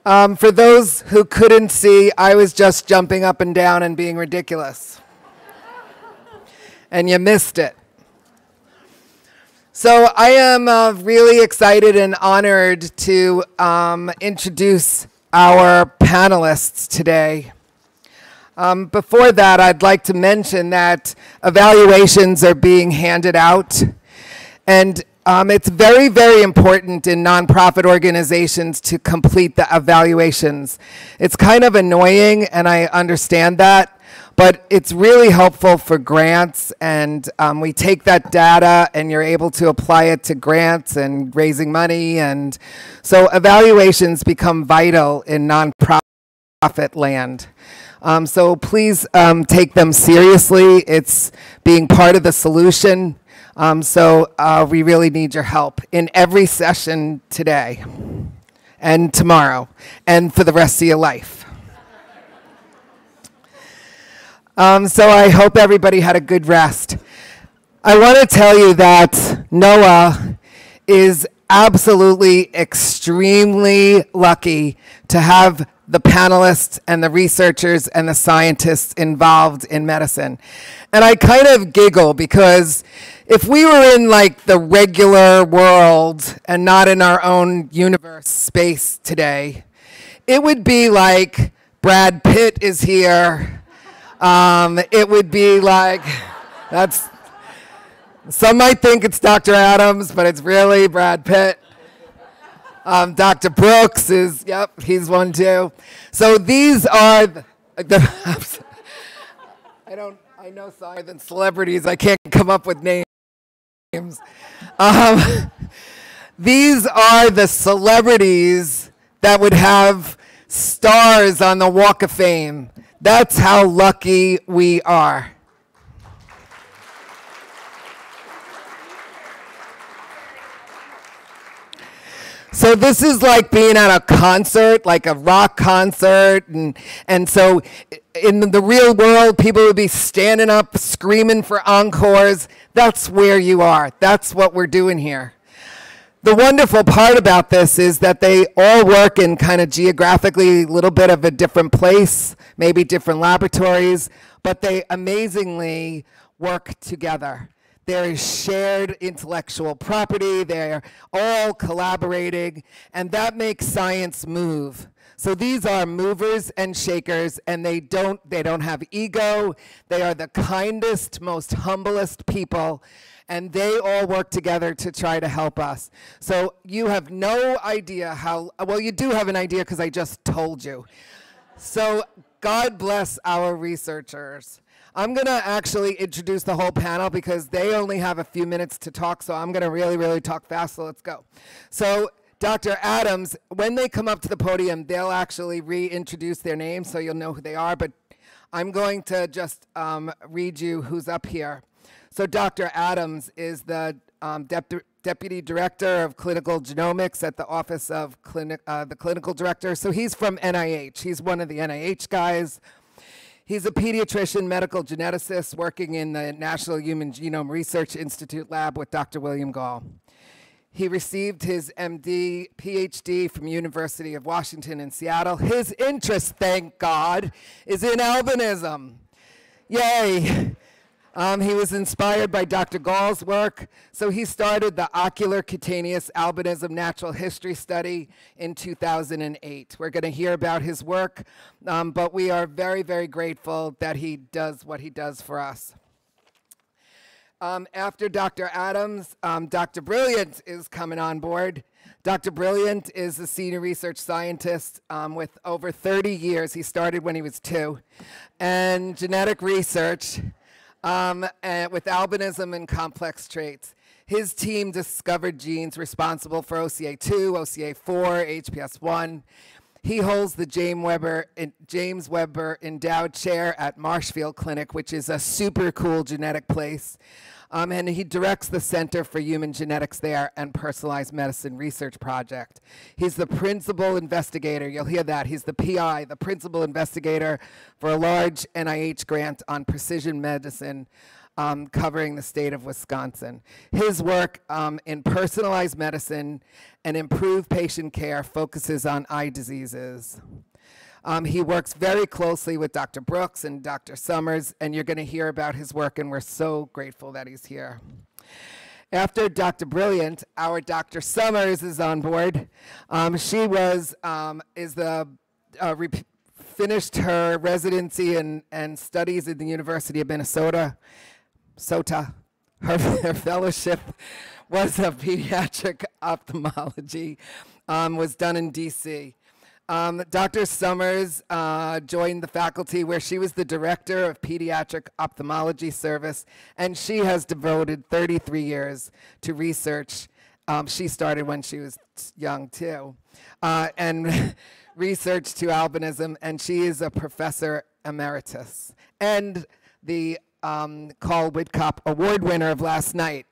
For those who couldn't see, I was just jumping up and down and being ridiculous. And you missed it. So I am really excited and honored to introduce our panelists today. Before that, I'd like to mention that evaluations are being handed out. And it's very, very important in nonprofit organizations to complete the evaluations. It's kind of annoying, and I understand that, but it's really helpful for grants, and we take that data and you're able to apply it to grants and raising money, and so evaluations become vital in nonprofit land. So please take them seriously. It's being part of the solution. So we really need your help in every session today and tomorrow and for the rest of your life. So I hope everybody had a good rest. I want to tell you that NOAA is absolutely extremely lucky to have the panelists and the researchers and the scientists involved in medicine. And I kind of giggle because if we were in like the regular world and not in our own universe space today, it would be like Brad Pitt is here. It would be like, some might think it's Dr. Adams, but it's really Brad Pitt. Dr. Brooks is, yep, he's one too. So these are I know more than celebrities. I can't come up with names. These are the celebrities that would have stars on the Walk of Fame. That's how lucky we are. So this is like being at a concert, like a rock concert, and so in the real world, people would be standing up, screaming for encores. That's where you are. That's what we're doing here. The wonderful part about this is that they all work in kind of geographically a little bit of a different place, maybe different laboratories, but they amazingly work together. There is shared intellectual property, they're all collaborating, and that makes science move. So these are movers and shakers, and they don't have ego, they are the kindest, most humblest people, and they all work together to try to help us. So you have no idea how, well, you do have an idea because I just told you. So God bless our researchers. I'm going to actually introduce the whole panel because they only have a few minutes to talk, so I'm going to really, really talk fast, so let's go. So Dr. Adams, when they come up to the podium, they'll actually reintroduce their names so you'll know who they are, but I'm going to just read you who's up here. So Dr. Adams is the Deputy Director of Clinical Genomics at the Office of the Clinical Director. So he's from NIH. He's one of the NIH guys. He's a pediatrician, medical geneticist working in the National Human Genome Research Institute lab with Dr. William Gall. He received his MD, PhD from University of Washington in Seattle. His interest, thank God, is in albinism. Yay. He was inspired by Dr. Gall's work, so he started the Ocular Cutaneous Albinism Natural History Study in 2008. We're going to hear about his work, but we are very, very grateful that he does what he does for us. After Dr. Adams, Dr. Brilliant is coming on board. Dr. Brilliant is a senior research scientist with over 30 years. He started when he was 2, and genetic research. With albinism and complex traits. His team discovered genes responsible for OCA2, OCA4, HPS1. He holds the James Webber Endowed Chair at Marshfield Clinic, which is a super cool genetic place. And he directs the Center for Human Genetics there and Personalized Medicine Research Project. He's the principal investigator, you'll hear that, he's the PI, the principal investigator for a large NIH grant on precision medicine covering the state of Wisconsin. His work in personalized medicine and improved patient care focuses on eye diseases. He works very closely with Dr. Brooks and Dr. Summers, and you're going to hear about his work, and we're so grateful that he's here. After Dr. Brilliant, our Dr. Summers is on board. She finished her residency and studies at the University of Minnesota. Her fellowship was of pediatric ophthalmology, was done in DC. Dr. Summers joined the faculty where she was the director of pediatric ophthalmology service, and she has devoted 33 years to research. She started when she was young too, and research to albinism, and she is a professor emeritus and the Carl Whitcop Award winner of last night.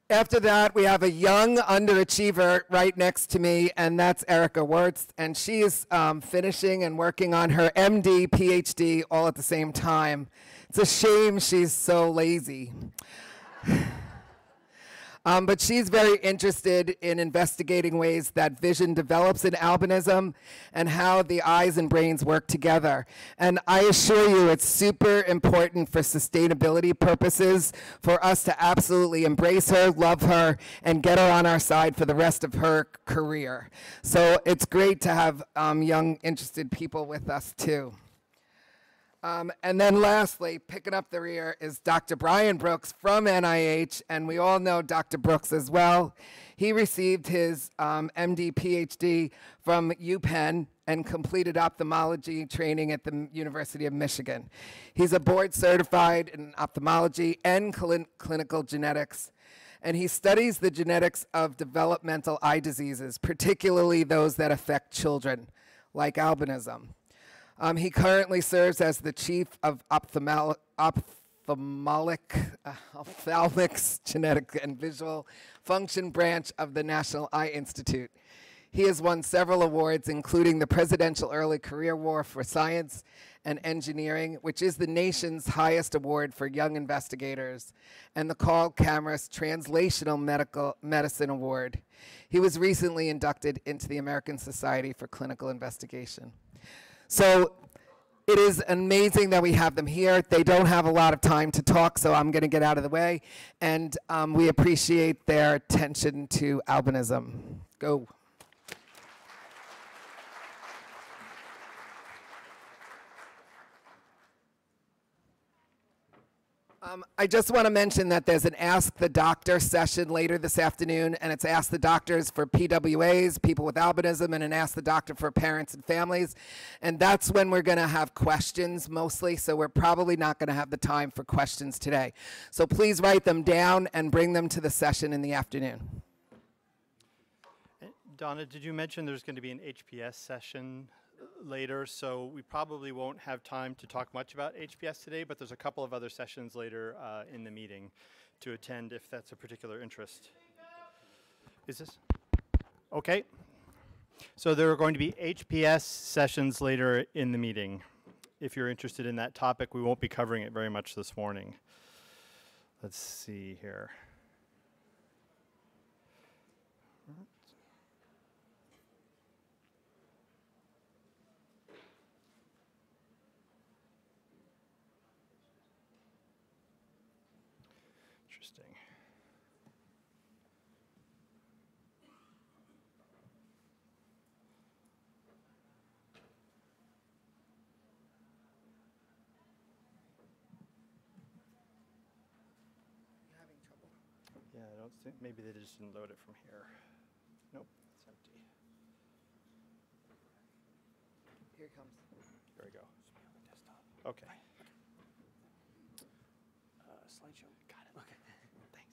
After that, we have a young underachiever right next to me, and that's Erica Wirtz, and she is finishing and working on her MD, PhD all at the same time. It's a shame she's so lazy. But she's very interested in investigating ways that vision develops in albinism and how the eyes and brains work together. And I assure you it's super important for sustainability purposes for us to absolutely embrace her, love her, and get her on our side for the rest of her career. So it's great to have young, interested people with us too. And then lastly, picking up the rear is Dr. Brian Brooks from NIH, and we all know Dr. Brooks as well. He received his MD, PhD from UPenn and completed ophthalmology training at the University of Michigan. He's a board certified in ophthalmology and clinical genetics, and he studies the genetics of developmental eye diseases, particularly those that affect children, like albinism. He currently serves as the chief of ophthalmics, genetic and visual function branch of the National Eye Institute. He has won several awards, including the Presidential Early Career Award for Science and Engineering, which is the nation's highest award for young investigators, and the Carl Cameras Translational Medicine Award. He was recently inducted into the American Society for Clinical Investigation. So it is amazing that we have them here. They don't have a lot of time to talk, so I'm going to get out of the way. And we appreciate their attention to albinism. Go. I just want to mention that there's an Ask the Doctor session later this afternoon, and it's Ask the Doctors for PWAs, people with albinism, and an Ask the Doctor for parents and families. And that's when we're going to have questions mostly, so we're probably not going to have the time for questions today. So please write them down and bring them to the session in the afternoon. Donna, did you mention there's going to be an HPS session later, so we probably won't have time to talk much about HPS today, but there's a couple of other sessions later in the meeting to attend if that's a particular interest. Is this? Okay. So there are going to be HPS sessions later in the meeting. If you're interested in that topic, we won't be covering it very much this morning. Let's see here. Interesting. You having trouble? Yeah, I don't think, maybe they just didn't load it from here. Nope, it's empty. Here it comes. There we go. Okay. Slideshow. Got it. Okay. Thanks.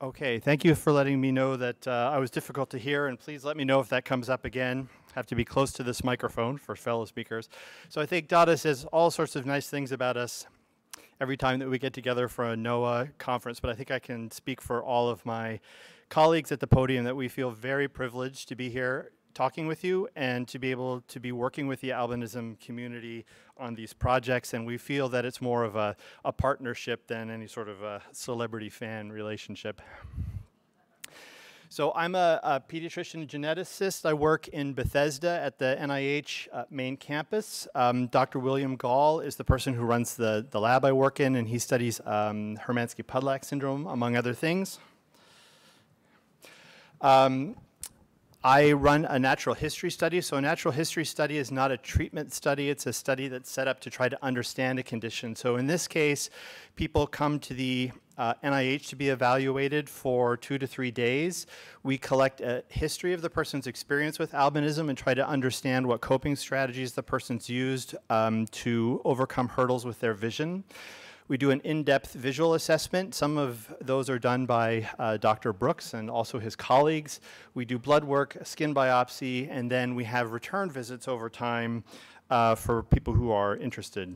Okay, thank you for letting me know that I was difficult to hear, and please let me know if that comes up again. Have to be close to this microphone for fellow speakers. So I think Donna says all sorts of nice things about us every time that we get together for a NOAA conference, but I think I can speak for all of my colleagues at the podium that we feel very privileged to be here talking with you and to be able to be working with the albinism community on these projects. And we feel that it's more of a partnership than any sort of a celebrity fan relationship. So I'm a pediatrician geneticist. I work in Bethesda at the NIH main campus. Dr. William Gall is the person who runs the lab I work in, and he studies Hermansky-Pudlak syndrome, among other things. I run a natural history study. So a natural history study is not a treatment study. It's a study that's set up to try to understand a condition. So in this case, people come to the NIH to be evaluated for 2 to 3 days. We collect a history of the person's experience with albinism and try to understand what coping strategies the person's used to overcome hurdles with their vision. We do an in-depth visual assessment. Some of those are done by Dr. Brooks and also his colleagues. We do blood work, a skin biopsy, and then we have return visits over time for people who are interested.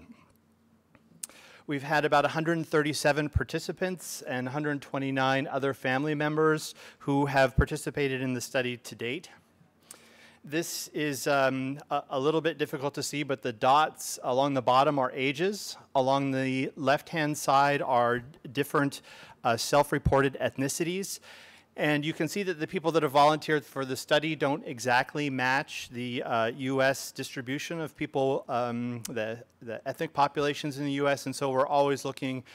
We've had about 137 participants and 129 other family members who have participated in the study to date. This is a little bit difficult to see, but the dots along the bottom are ages. Along the left-hand side are different self-reported ethnicities. And you can see that the people that have volunteered for the study don't exactly match the US distribution of people, the ethnic populations in the US, and so we're always looking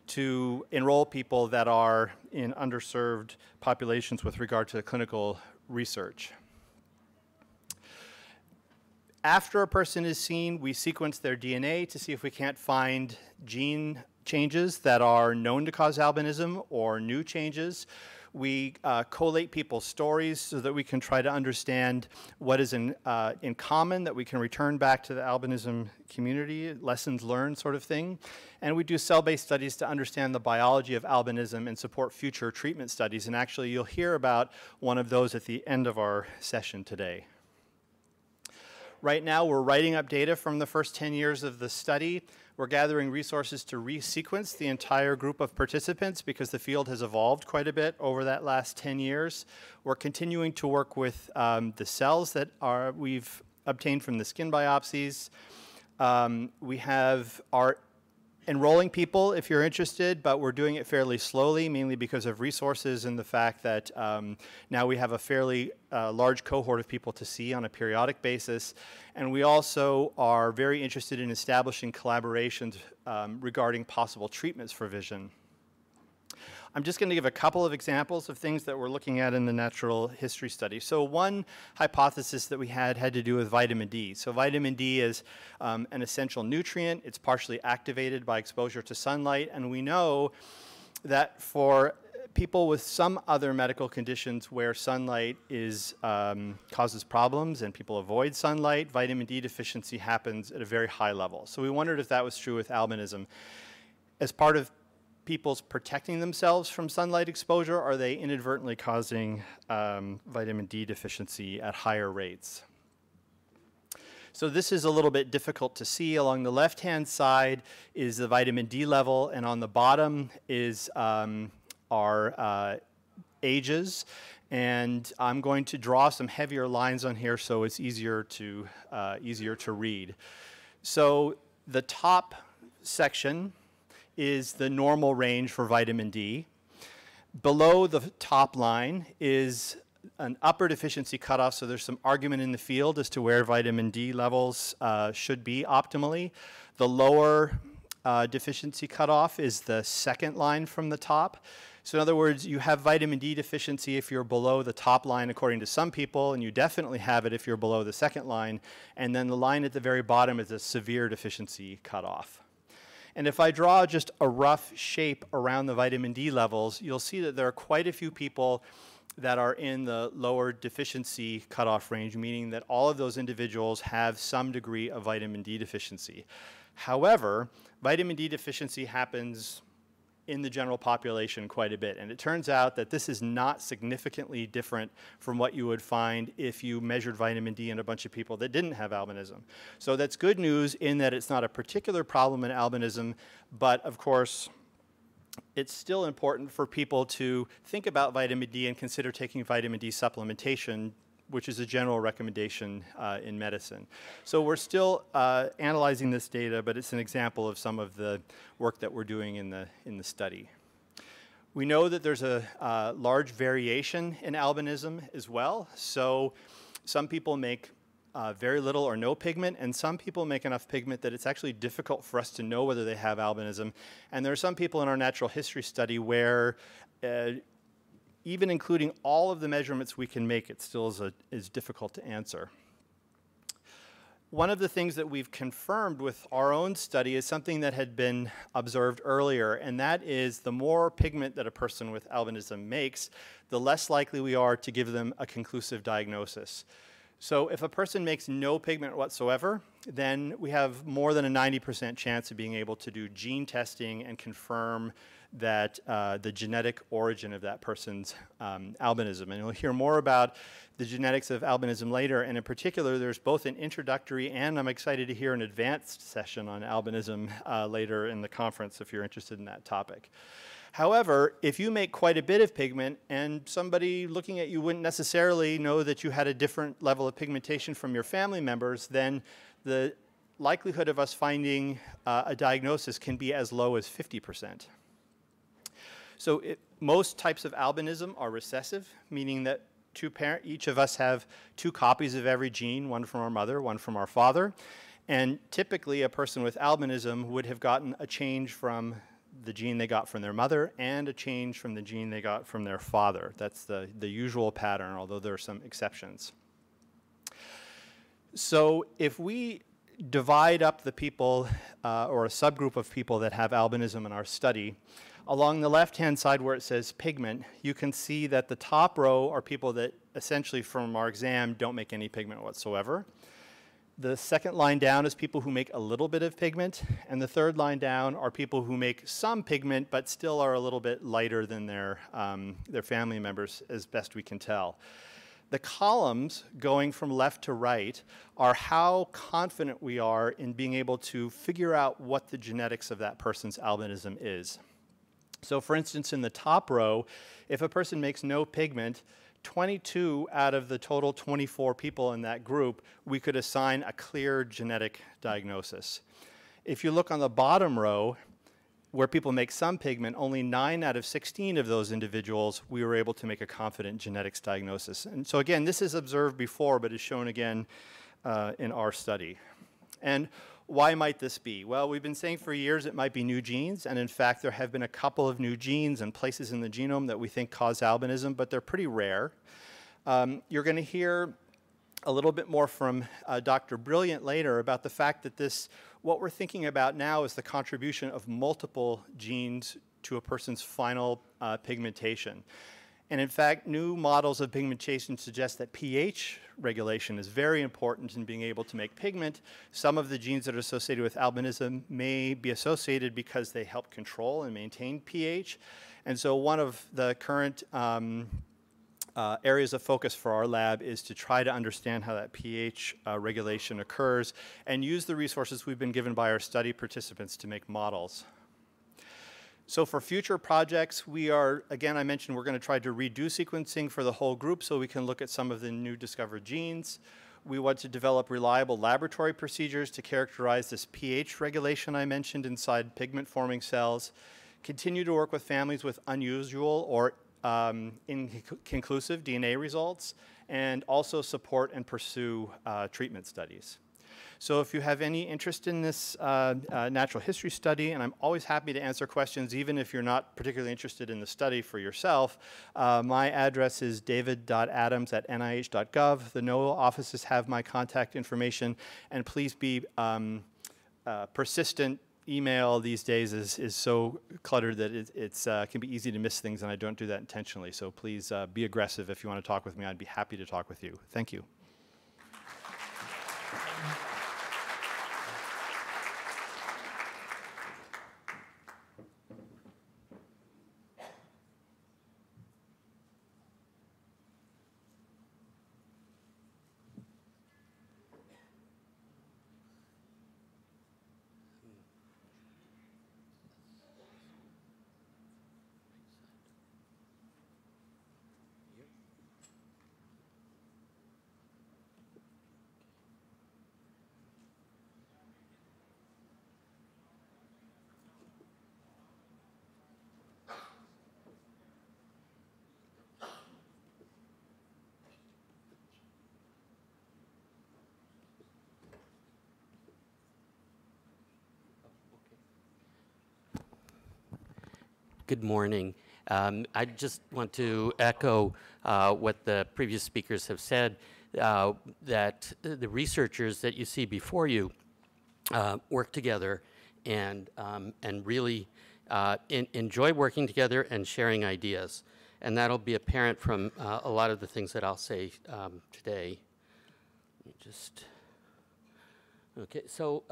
to enroll people that are in underserved populations with regard to clinical research. After a person is seen, we sequence their DNA to see if we can't find gene changes that are known to cause albinism or new changes. We collate people's stories so that we can try to understand what is in common that we can return back to the albinism community, lessons learned sort of thing. And we do cell-based studies to understand the biology of albinism and support future treatment studies. And actually, you'll hear about one of those at the end of our session today. Right now, we're writing up data from the first 10 years of the study. We're gathering resources to resequence the entire group of participants because the field has evolved quite a bit over that last 10 years. We're continuing to work with the cells that we've obtained from the skin biopsies. We are enrolling people if you're interested, but we're doing it fairly slowly, mainly because of resources and the fact that now we have a fairly large cohort of people to see on a periodic basis. And we also are very interested in establishing collaborations regarding possible treatments for vision. I'm just going to give a couple of examples of things that we're looking at in the natural history study. So one hypothesis that we had to do with vitamin D. So vitamin D is an essential nutrient. It's partially activated by exposure to sunlight. And we know that for people with some other medical conditions where sunlight causes problems and people avoid sunlight, vitamin D deficiency happens at a very high level. So we wondered if that was true with albinism. As part of people's protecting themselves from sunlight exposure, are they inadvertently causing vitamin D deficiency at higher rates? So this is a little bit difficult to see. Along the left-hand side is the vitamin D level, and on the bottom is our ages. And I'm going to draw some heavier lines on here so it's easier to read. So the top section is the normal range for vitamin D. Below the top line is an upper deficiency cutoff, so there's some argument in the field as to where vitamin D levels should be optimally. The lower deficiency cutoff is the second line from the top. So in other words, you have vitamin D deficiency if you're below the top line according to some people, and you definitely have it if you're below the second line. And then the line at the very bottom is a severe deficiency cutoff. And if I draw just a rough shape around the vitamin D levels, you'll see that there are quite a few people that are in the lower deficiency cutoff range, meaning that all of those individuals have some degree of vitamin D deficiency. However, vitamin D deficiency happens in the general population quite a bit. And it turns out that this is not significantly different from what you would find if you measured vitamin D in a bunch of people that didn't have albinism. So that's good news in that it's not a particular problem in albinism, but of course, it's still important for people to think about vitamin D and consider taking vitamin D supplementation which is a general recommendation in medicine. So we're still analyzing this data, but it's an example of some of the work that we're doing in the study. We know that there's a large variation in albinism as well. So some people make very little or no pigment, and some people make enough pigment that it's actually difficult for us to know whether they have albinism. And there are some people in our natural history study where even including all of the measurements we can make, it still is difficult to answer. One of the things that we've confirmed with our own study is something that had been observed earlier, and that is the more pigment that a person with albinism makes, the less likely we are to give them a conclusive diagnosis. So if a person makes no pigment whatsoever, then we have more than a 90% chance of being able to do gene testing and confirm that the genetic origin of that person's albinism. And you'll hear more about the genetics of albinism later, and in particular, there's both an introductory and I'm excited to hear an advanced session on albinism later in the conference if you're interested in that topic. However, if you make quite a bit of pigment and somebody looking at you wouldn't necessarily know that you had a different level of pigmentation from your family members, then the likelihood of us finding a diagnosis can be as low as 50%. So most types of albinism are recessive, meaning that each of us have 2 copies of every gene, one from our mother, one from our father. And typically a person with albinism would have gotten a change from the gene they got from their mother and a change from the gene they got from their father. That's the usual pattern, although there are some exceptions. So if we divide up the people or a subgroup of people that have albinism in our study, along the left-hand side where it says pigment, you can see that the top row are people that essentially from our exam don't make any pigment whatsoever. The second line down is people who make a little bit of pigment, and the third line down are people who make some pigment but still are a little bit lighter than their family members as best we can tell. The columns going from left to right are how confident we are in being able to figure out what the genetics of that person's albinism is. So for instance, in the top row, if a person makes no pigment, 22 out of the total 24 people in that group, we could assign a clear genetic diagnosis. If you look on the bottom row, where people make some pigment, only 9 out of 16 of those individuals, we were able to make a confident genetics diagnosis. And so again, this is observed before, but is shown again in our study. And why might this be? Well, we've been saying for years it might be new genes, and in fact there have been a couple of new genes and places in the genome that we think cause albinism, but they're pretty rare. You're going to hear a little bit more from Dr. Brilliant later about the fact that what we're thinking about now is the contribution of multiple genes to a person's final pigmentation. And in fact, new models of pigmentation suggest that pH regulation is very important in being able to make pigment. Some of the genes that are associated with albinism may be associated because they help control and maintain pH. And so one of the current areas of focus for our lab is to try to understand how that pH regulation occurs and use the resources we've been given by our study participants to make models. So for future projects, again, I mentioned we're going to try to redo sequencing for the whole group so we can look at some of the new discovered genes. We want to develop reliable laboratory procedures to characterize this pH regulation I mentioned inside pigment-forming cells, continue to work with families with unusual or inconclusive DNA results, and also support and pursue treatment studies. So if you have any interest in this natural history study, and I'm always happy to answer questions even if you're not particularly interested in the study for yourself, my address is david.adams@nih.gov. The NOAA offices have my contact information, and please be persistent. Email these days is so cluttered that it can be easy to miss things, and I don't do that intentionally. So please be aggressive if you want to talk with me. I'd be happy to talk with you. Thank you. Good morning. I just want to echo what the previous speakers have said, that the researchers that you see before you work together and really enjoy working together and sharing ideas. And that'll be apparent from a lot of the things that I'll say today. Let me just, okay, so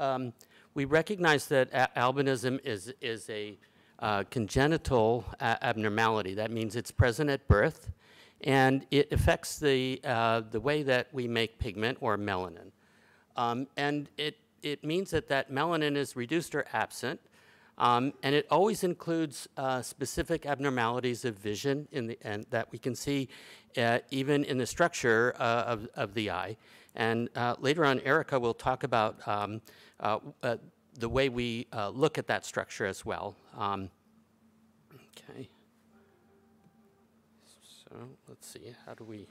we recognize that albinism is a congenital abnormality. That means it's present at birth, and it affects the way that we make pigment or melanin. And it means that that melanin is reduced or absent, and it always includes specific abnormalities of vision and that we can see even in the structure of the eye. And later on, Erica will talk about the way we look at that structure as well. Okay. So let's see, how do we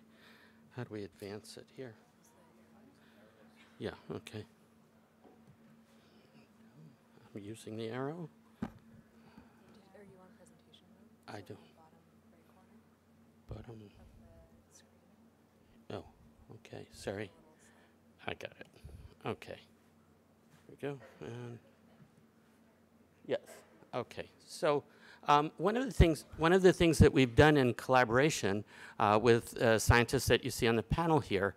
advance it here? Yeah, okay. I'm using the arrow. Are you on presentation mode? I don't. Bottom right corner Bottom. of the screen. Oh, okay, sorry. I got it. Okay. Here we go. And yes. Okay. So one of the things that we've done in collaboration with scientists that you see on the panel here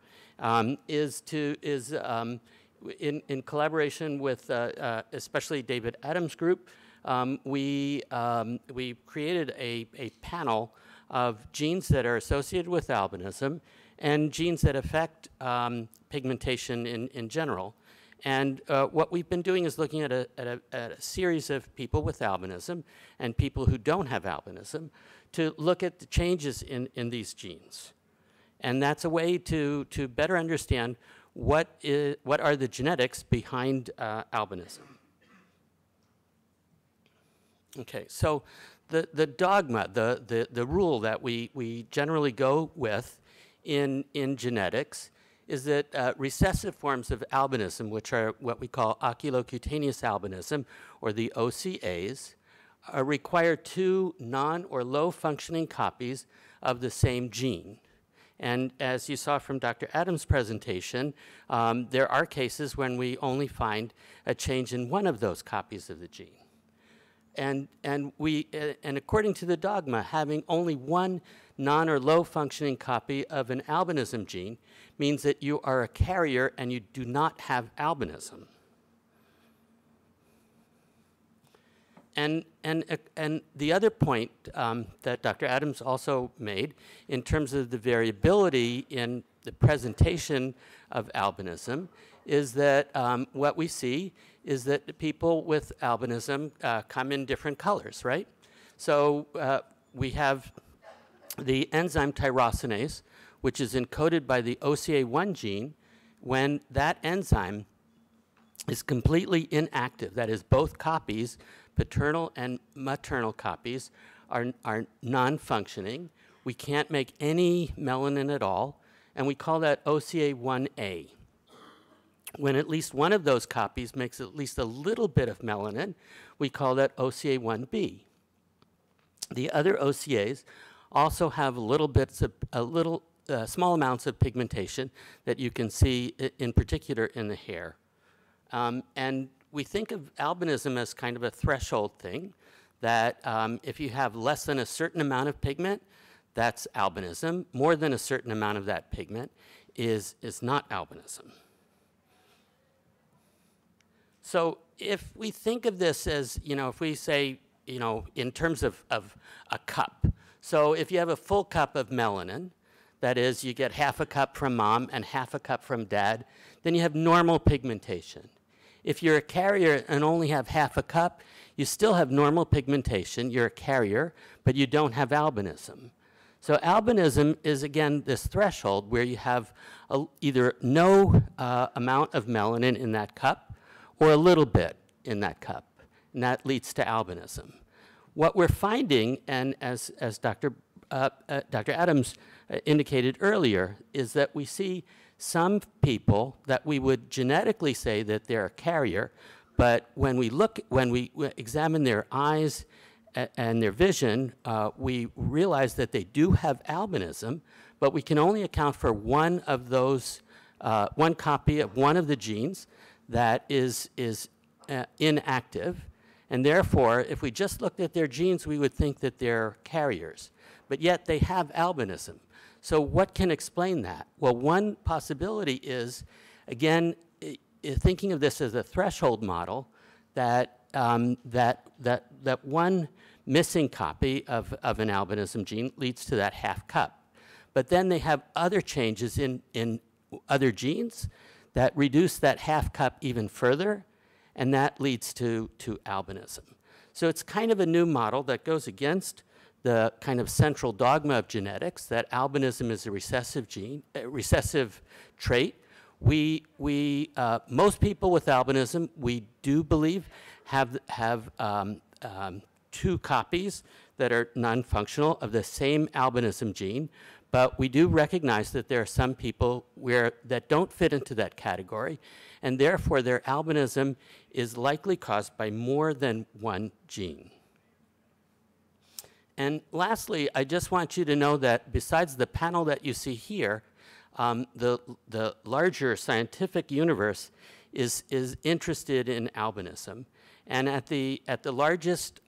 is in collaboration with especially David Adams' group, we created a panel of genes that are associated with albinism and genes that affect pigmentation in general. And what we've been doing is looking at a series of people with albinism and people who don't have albinism to look at the changes in these genes. And that's a way to better understand what are the genetics behind albinism. Okay, so the dogma, the rule that we generally go with in genetics is that recessive forms of albinism, which are what we call oculocutaneous albinism, or the OCAs, require two non- or low-functioning copies of the same gene. And as you saw from Dr. Adams' presentation, there are cases when we only find a change in one of those copies of the gene. And according to the dogma, having only one non- or low-functioning copy of an albinism gene means that you are a carrier and you do not have albinism. And the other point that Dr. Adams also made in terms of the variability in the presentation of albinism is that what we see is that people with albinism come in different colors, right? So we have the enzyme tyrosinase, which is encoded by the OCA1 gene. When that enzyme is completely inactive, that is, both copies, paternal and maternal copies, are non-functioning. We can't make any melanin at all, and we call that OCA1A. When at least one of those copies makes at least a little bit of melanin, we call that OCA1B. The other OCAs also have small amounts of pigmentation that you can see in particular in the hair. And we think of albinism as kind of a threshold thing, that if you have less than a certain amount of pigment, that's albinism. More than a certain amount of that pigment is not albinism. So if we think of this as, if we say, in terms of a cup. So if you have a full cup of melanin, that is, you get half a cup from mom and half a cup from dad, then you have normal pigmentation. If you're a carrier and only have half a cup, you still have normal pigmentation. You're a carrier, but you don't have albinism. So albinism is, again, this threshold where you have either no amount of melanin in that cup or a little bit in that cup, and that leads to albinism. What we're finding, and as Dr. Adams indicated earlier, is that we see some people that we would genetically say that they're a carrier, but when we examine their eyes and their vision, we realize that they do have albinism, but we can only account for one of those, one copy of one of the genes that is inactive. And therefore, if we just looked at their genes, we would think that they're carriers. But yet they have albinism. So what can explain that? Well, one possibility is, again, thinking of this as a threshold model, that that one missing copy of an albinism gene leads to that half cup. But then they have other changes in other genes that reduce that half cup even further, and that leads to albinism. So it's kind of a new model that goes against the kind of central dogma of genetics, that albinism is a recessive gene, a recessive trait. Most people with albinism, we do believe, have two copies that are non-functional of the same albinism gene, but we do recognize that there are some people that don't fit into that category, and therefore their albinism is likely caused by more than one gene. And lastly, I just want you to know that besides the panel that you see here, the larger scientific universe is interested in albinism. And at the largest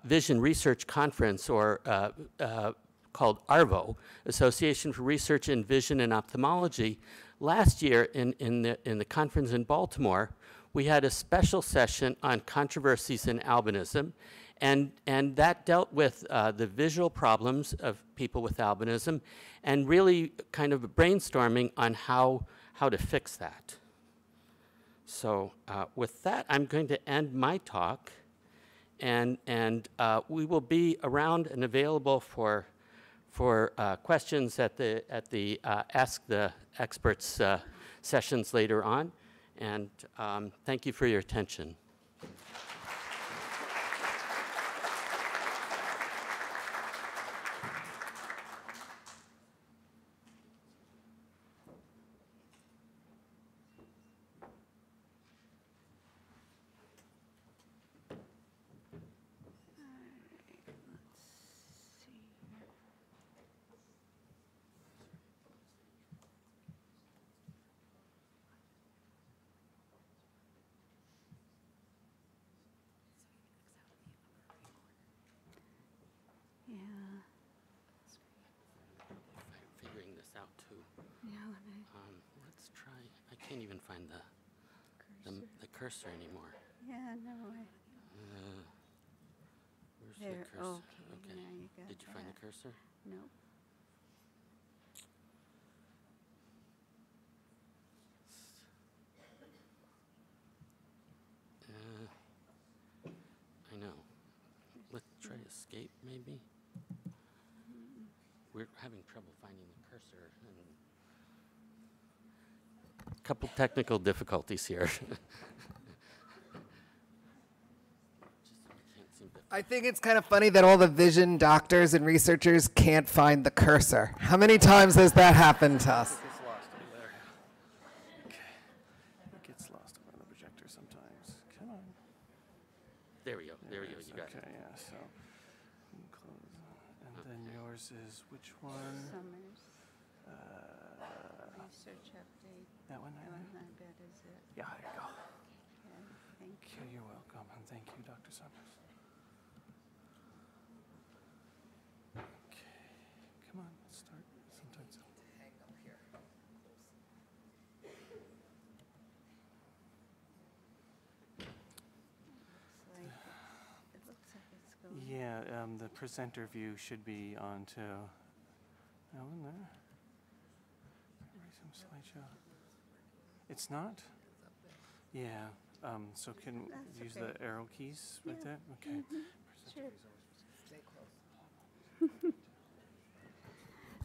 vision research conference, or called ARVO, Association for Research in Vision and Ophthalmology, last year in the conference in Baltimore, we had a special session on controversies in albinism, and that dealt with the visual problems of people with albinism, and really kind of brainstorming on how to fix that. So with that, I'm going to end my talk, and we will be around and available for questions at the Ask the Experts sessions later on. And thank you for your attention. Let's try. I can't even find the cursor anymore. Yeah, no. Where's There, the cursor? okay, now you got Did you find that. the cursor? Nope. I know. Let's try escape, maybe. We're having trouble finding the cursor. A couple technical difficulties here. I think it's kind of funny that all the vision doctors and researchers can't find the cursor. How many times has that happened to us? It gets lost over there. Okay. It gets lost over the projector sometimes. Come on. There we go. There we go. You got okay, it. yeah, so close. And then yours is which one? Summers. Research update. That one, That one, I bet, is it. Yeah, there you go. Yeah, thank you. Okay, you're welcome, and thank you, Dr. Summers. Okay, come on, let's start. Sometimes. Hang up here. It looks like it's going. Yeah, the presenter view should be on too. That one there. Some slideshow. It's not? Yeah. So can That's use okay. the arrow keys right Yeah. there? Okay. Sure. Stay close.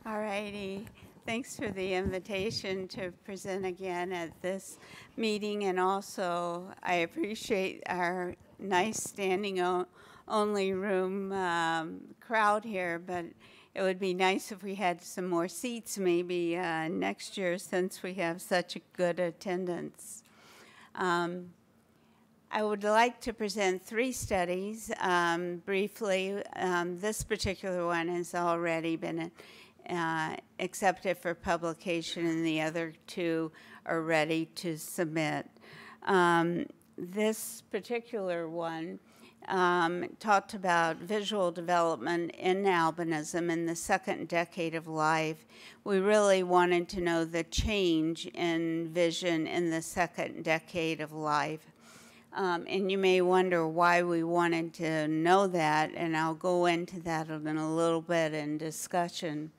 All righty. Thanks for the invitation to present again at this meeting, and also I appreciate our nice standing only room crowd here, but it would be nice if we had some more seats maybe next year, since we have such a good attendance. I would like to present 3 studies briefly. This particular one has already been accepted for publication, and the other 2 are ready to submit. This particular one talked about visual development in albinism in the 2nd decade of life. We really wanted to know the change in vision in the 2nd decade of life. And you may wonder why we wanted to know that, and I'll go into that in a little bit in discussion.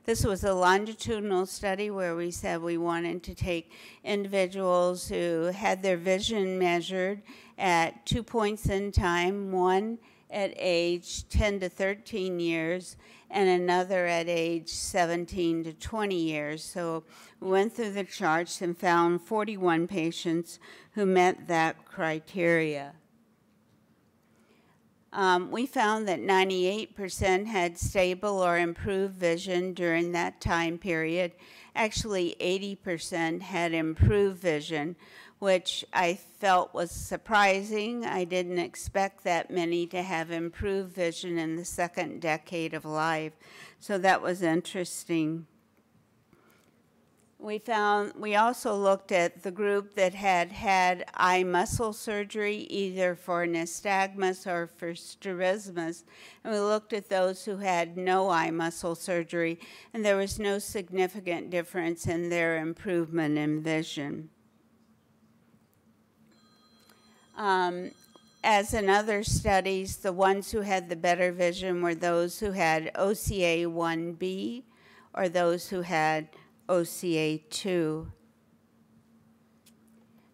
This was a longitudinal study where we said we wanted to take individuals who had their vision measured at 2 points in time, one at age 10 to 13 years and another at age 17 to 20 years. So we went through the charts and found 41 patients who met that criteria. We found that 98% had stable or improved vision during that time period. Actually, 80% had improved vision, which I felt was surprising. I didn't expect that many to have improved vision in the 2nd decade of life, so that was interesting. We also looked at the group that had had eye muscle surgery, either for nystagmus or for strabismus, and we looked at those who had no eye muscle surgery, and there was no significant difference in their improvement in vision. As in other studies, the ones who had the better vision were those who had OCA 1B or those who had OCA 2.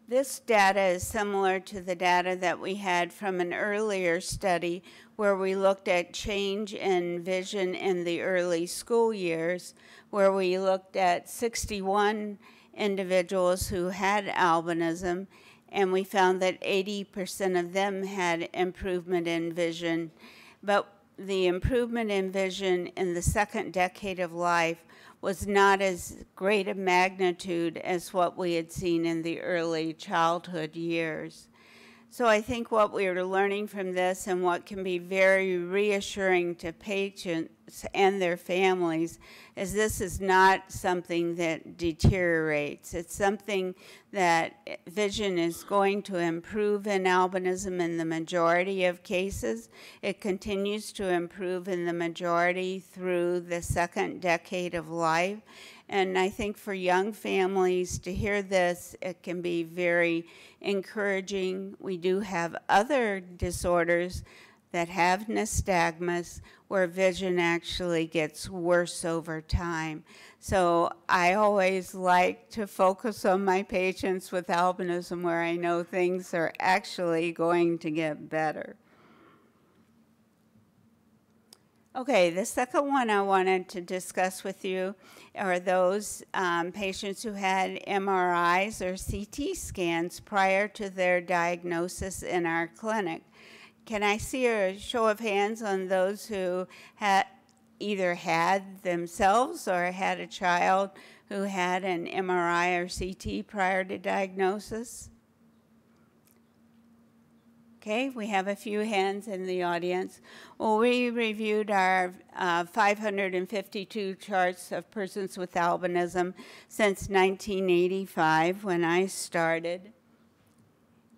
This data is similar to the data that we had from an earlier study where we looked at change in vision in the early school years, where we looked at 61 individuals who had albinism, and we found that 80% of them had improvement in vision. But the improvement in vision in the 2nd decade of life was not as great a magnitude as what we had seen in the early childhood years. So I think what we are learning from this, and what can be very reassuring to patients and their families, is this is not something that deteriorates. It's something that vision is going to improve in albinism in the majority of cases. It continues to improve in the majority through the 2nd decade of life. And I think for young families to hear this, it can be very encouraging. We do have other disorders that have nystagmus where vision actually gets worse over time. So I always like to focus on my patients with albinism where I know things are actually going to get better. Okay, the second one I wanted to discuss with you are those patients who had MRIs or CT scans prior to their diagnosis in our clinic. Can I see a show of hands on those who either had themselves or had a child who had an MRI or CT prior to diagnosis? Okay, we have a few hands in the audience. Well, we reviewed our 552 charts of persons with albinism since 1985 when I started.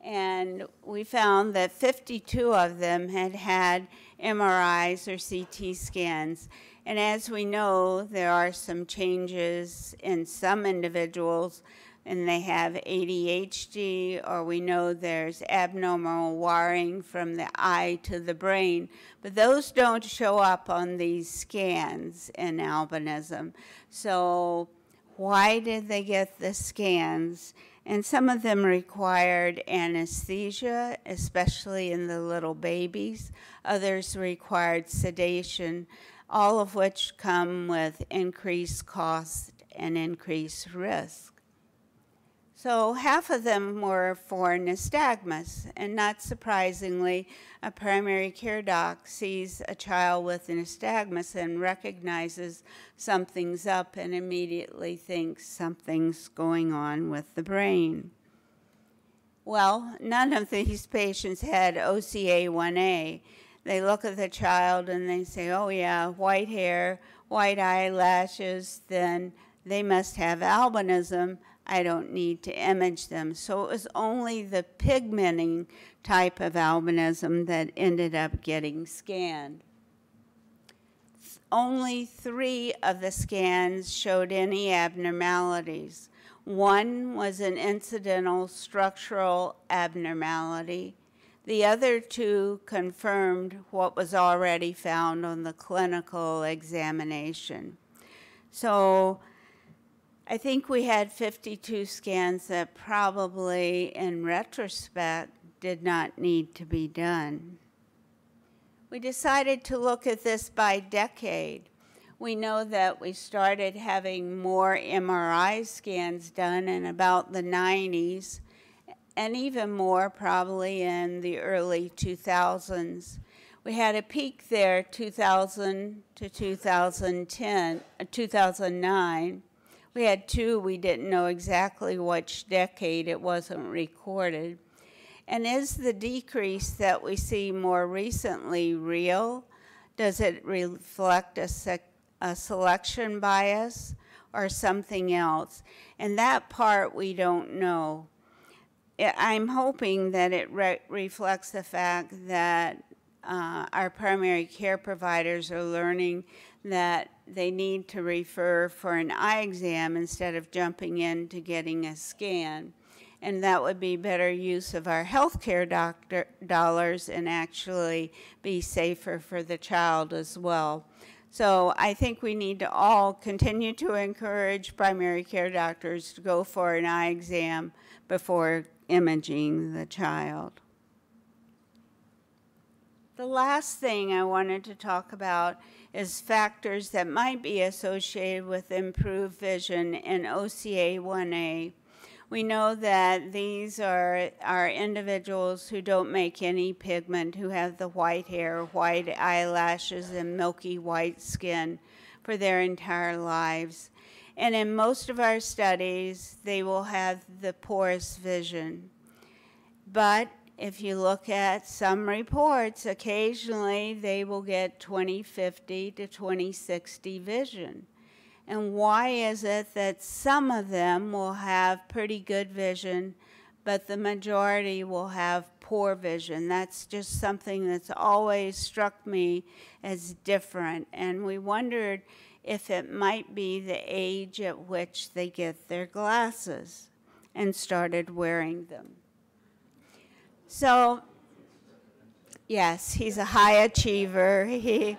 And we found that 52 of them had had MRIs or CT scans. And as we know, there are some changes in some individuals, and they have ADHD, or we know there's abnormal wiring from the eye to the brain, but those don't show up on these scans in albinism. So why did they get the scans? And some of them required anesthesia, especially in the little babies. Others required sedation, all of which come with increased cost and increased risk. So half of them were for nystagmus, and not surprisingly, a primary care doc sees a child with nystagmus and recognizes something's up and immediately thinks something's going on with the brain. Well, none of these patients had OCA1A. They look at the child and they say, oh yeah, white hair, white eyelashes, then they must have albinism. I don't need to image them. So it was only the pigmenting type of albinism that ended up getting scanned. Only 3 of the scans showed any abnormalities. 1 was an incidental structural abnormality. The other 2 confirmed what was already found on the clinical examination. So I think we had 52 scans that probably, in retrospect, did not need to be done. We decided to look at this by decade. We know that we started having more MRI scans done in about the 90s, and even more probably in the early 2000s. We had a peak there 2000 to 2009. We had 2, we didn't know exactly which decade, it wasn't recorded. And is the decrease that we see more recently real? Does it reflect a selection bias or something else? And that part we don't know. I'm hoping that it reflects the fact that our primary care providers are learning that they need to refer for an eye exam instead of jumping into getting a scan. And that would be better use of our healthcare dollars and actually be safer for the child as well. So I think we need to all continue to encourage primary care doctors to go for an eye exam before imaging the child. The last thing I wanted to talk about is factors that might be associated with improved vision in OCA1A. We know that these are individuals who don't make any pigment, who have the white hair, white eyelashes, and milky white skin for their entire lives. And in most of our studies, they will have the poorest vision. But if you look at some reports, occasionally they will get 20/50 to 20/60 vision. And why is it that some of them will have pretty good vision, but the majority will have poor vision? That's just something that's always struck me as different. And we wondered if it might be the age at which they get their glasses and started wearing them. So, yes, he's a high achiever. He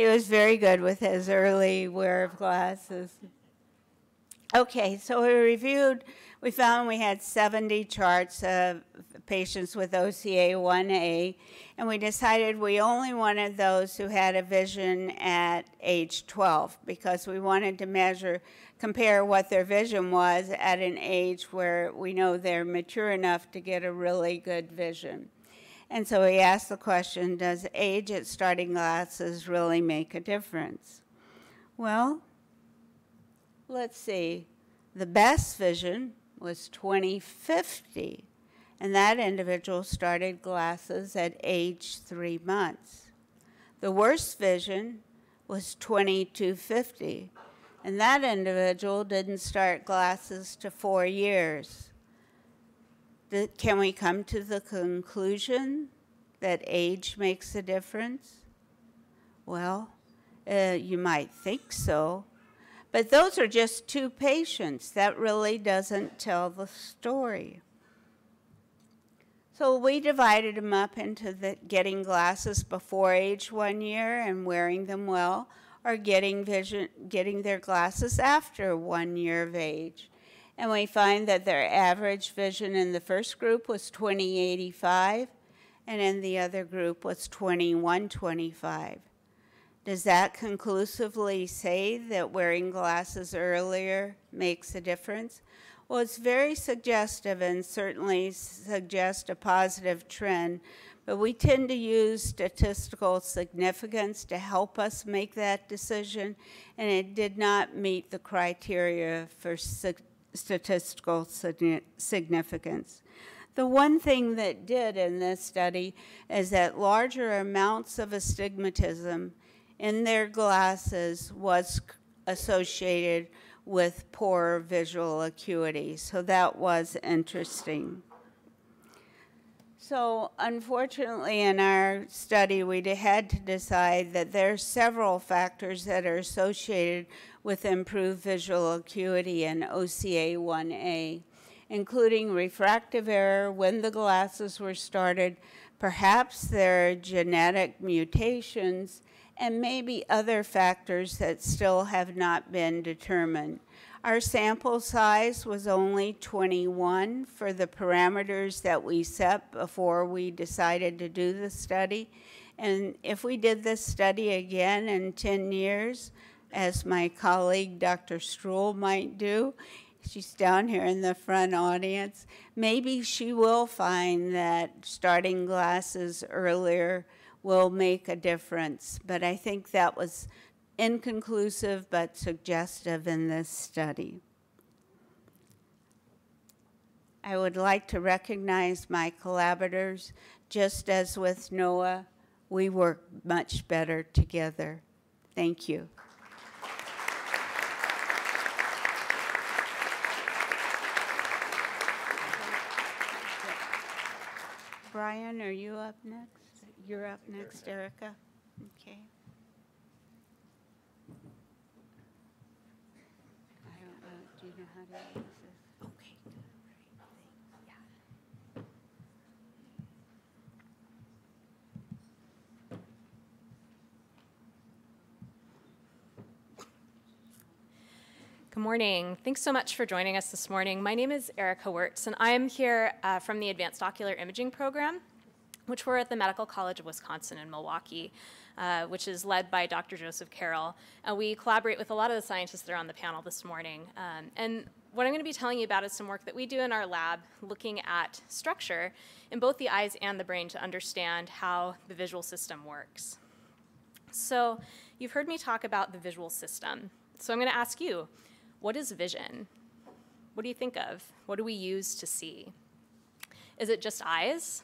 was very good with his early wear of glasses. Okay, so we found we had 70 charts of patients with OCA1A, and we decided we only wanted those who had a vision at age 12 because we wanted to compare what their vision was at an age where we know they're mature enough to get a really good vision. And so we asked the question, does age at starting glasses really make a difference? Well, let's see. The best vision was 20/50, and that individual started glasses at age 3 months. The worst vision was 22/50, and that individual didn't start glasses to 4 years. Can we come to the conclusion that age makes a difference? Well, you might think so, but those are just 2 patients. That really doesn't tell the story. So we divided them up into getting glasses before age 1 year and wearing them well, or getting their glasses after 1 year of age. And we find that their average vision in the first group was 20/85, and in the other group was 21/25. Does that conclusively say that wearing glasses earlier makes a difference? Well, it's very suggestive and certainly suggests a positive trend, but we tend to use statistical significance to help us make that decision, and it did not meet the criteria for statistical significance. The one thing that did in this study is that larger amounts of astigmatism in their glasses was associated with poorer visual acuity. So that was interesting. So unfortunately in our study we had to decide that there are several factors that are associated with improved visual acuity in OCA 1A, including refractive error, when the glasses were started, perhaps there are genetic mutations, and maybe other factors that still have not been determined. Our sample size was only 21 for the parameters that we set before we decided to do the study. And if we did this study again in 10 years, as my colleague Dr. Struhl might do, she's down here in the front audience, maybe she will find that starting glasses earlier will make a difference. But I think that was inconclusive but suggestive in this study. I would like to recognize my collaborators. Just as with Noah, we work much better together. Thank you. Brian, are you up next? You're up next, Erica. Okay. I don't know. Do you know how to use this? Okay. Yeah. Good morning. Thanks so much for joining us this morning. My name is Erica Wirtz, and I'm here from the Advanced Ocular Imaging Program, which we're at the Medical College of Wisconsin in Milwaukee, which is led by Dr. Joseph Carroll. We collaborate with a lot of the scientists that are on the panel this morning. And what I'm going to be telling you about is some work that we do in our lab looking at structure in both the eyes and the brain to understand how the visual system works. So you've heard me talk about the visual system. So I'm going to ask you, what is vision? What do you think of? What do we use to see? Is it just eyes?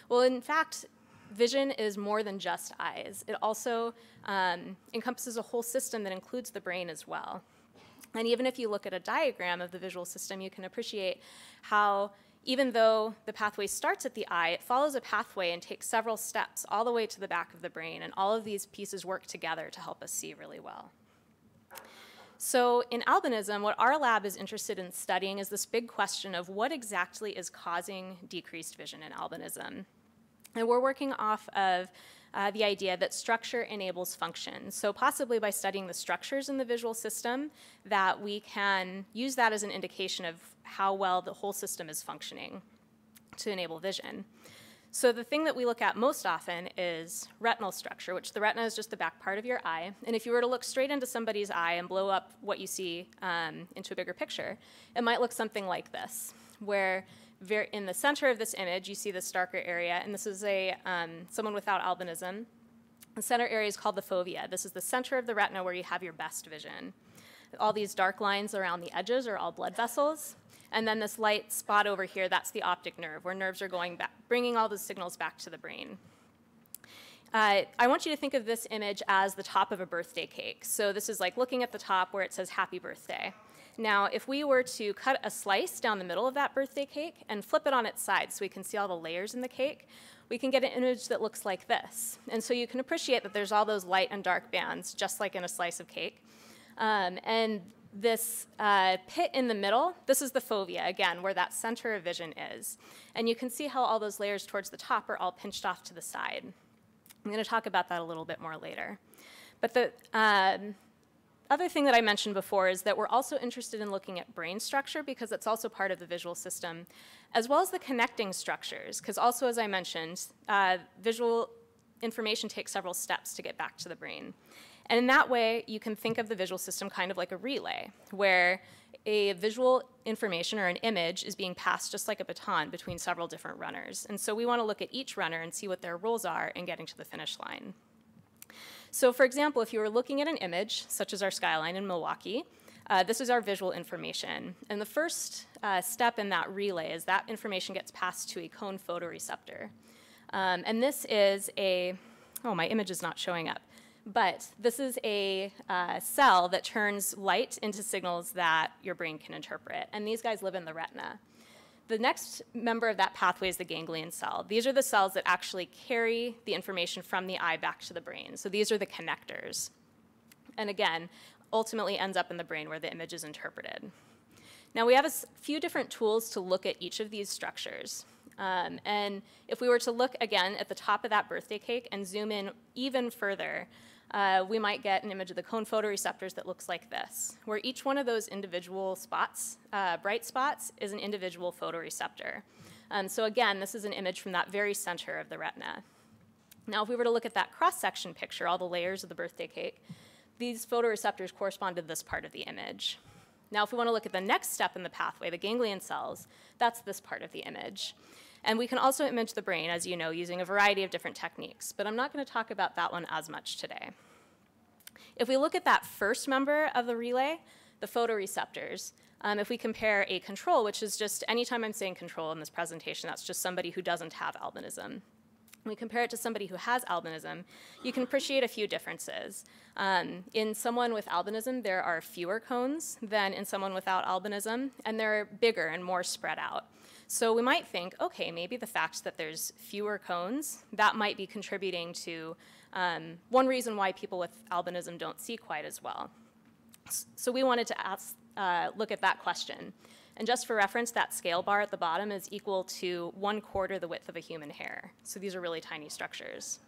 Well, in fact, vision is more than just eyes. It also encompasses a whole system that includes the brain as well. And even if you look at a diagram of the visual system, you can appreciate how even though the pathway starts at the eye, it follows a pathway and takes several steps all the way to the back of the brain, and all of these pieces work together to help us see really well. So in albinism, what our lab is interested in studying is this big question of what exactly is causing decreased vision in albinism. And we're working off of the idea that structure enables function. So possibly by studying the structures in the visual system, that we can use that as an indication of how well the whole system is functioning to enable vision. So the thing that we look at most often is retinal structure, which the retina is just the back part of your eye. And if you were to look straight into somebody's eye and blow up what you see into a bigger picture, it might look something like this, where in the center of this image, you see this darker area, and this is someone without albinism. The center area is called the fovea. This is the center of the retina where you have your best vision. All these dark lines around the edges are all blood vessels. And then this light spot over here, that's the optic nerve, where nerves are going back, bringing all the signals back to the brain. I want you to think of this image as the top of a birthday cake. So this is like looking at the top where it says happy birthday. Now, if we were to cut a slice down the middle of that birthday cake and flip it on its side so we can see all the layers in the cake, we can get an image that looks like this. And so you can appreciate that there's all those light and dark bands, just like in a slice of cake. And this pit in the middle, this is the fovea, again, where that center of vision is. And you can see how all those layers towards the top are all pinched off to the side. I'm going to talk about that a little bit more later. But the other thing that I mentioned before is that we're also interested in looking at brain structure because it's also part of the visual system, as well as the connecting structures, because also, as I mentioned, visual information takes several steps to get back to the brain. And in that way, you can think of the visual system kind of like a relay, where a visual information or an image is being passed just like a baton between several different runners. And so we want to look at each runner and see what their roles are in getting to the finish line. So for example, if you were looking at an image, such as our skyline in Milwaukee, this is our visual information. And the first step in that relay is that information gets passed to a cone photoreceptor. And this is a, oh, my image is not showing up. But this is a cell that turns light into signals that your brain can interpret. And these guys live in the retina. The next member of that pathway is the ganglion cell. These are the cells that actually carry the information from the eye back to the brain. So these are the connectors. And again, ultimately ends up in the brain where the image is interpreted. Now we have a few different tools to look at each of these structures. And if we were to look again at the top of that birthday cake and zoom in even further, we might get an image of the cone photoreceptors that looks like this, where each one of those individual spots, bright spots, is an individual photoreceptor. So again, this is an image from that very center of the retina. Now, if we were to look at that cross-section picture, all the layers of the birthday cake, these photoreceptors correspond to this part of the image. Now, if we want to look at the next step in the pathway, the ganglion cells, that's this part of the image. And we can also image the brain, as you know, using a variety of different techniques, but I'm not going to talk about that one as much today. If we look at that first member of the relay, the photoreceptors, if we compare a control, which is just, anytime I'm saying control in this presentation, that's just somebody who doesn't have albinism. We compare it to somebody who has albinism, you can appreciate a few differences. In someone with albinism, there are fewer cones than in someone without albinism, and they're bigger and more spread out. So we might think, okay, maybe the fact that there's fewer cones, that might be contributing to one reason why people with albinism don't see quite as well. So we wanted to look at that question. And just for reference, that scale bar at the bottom is equal to 1/4 the width of a human hair. So these are really tiny structures.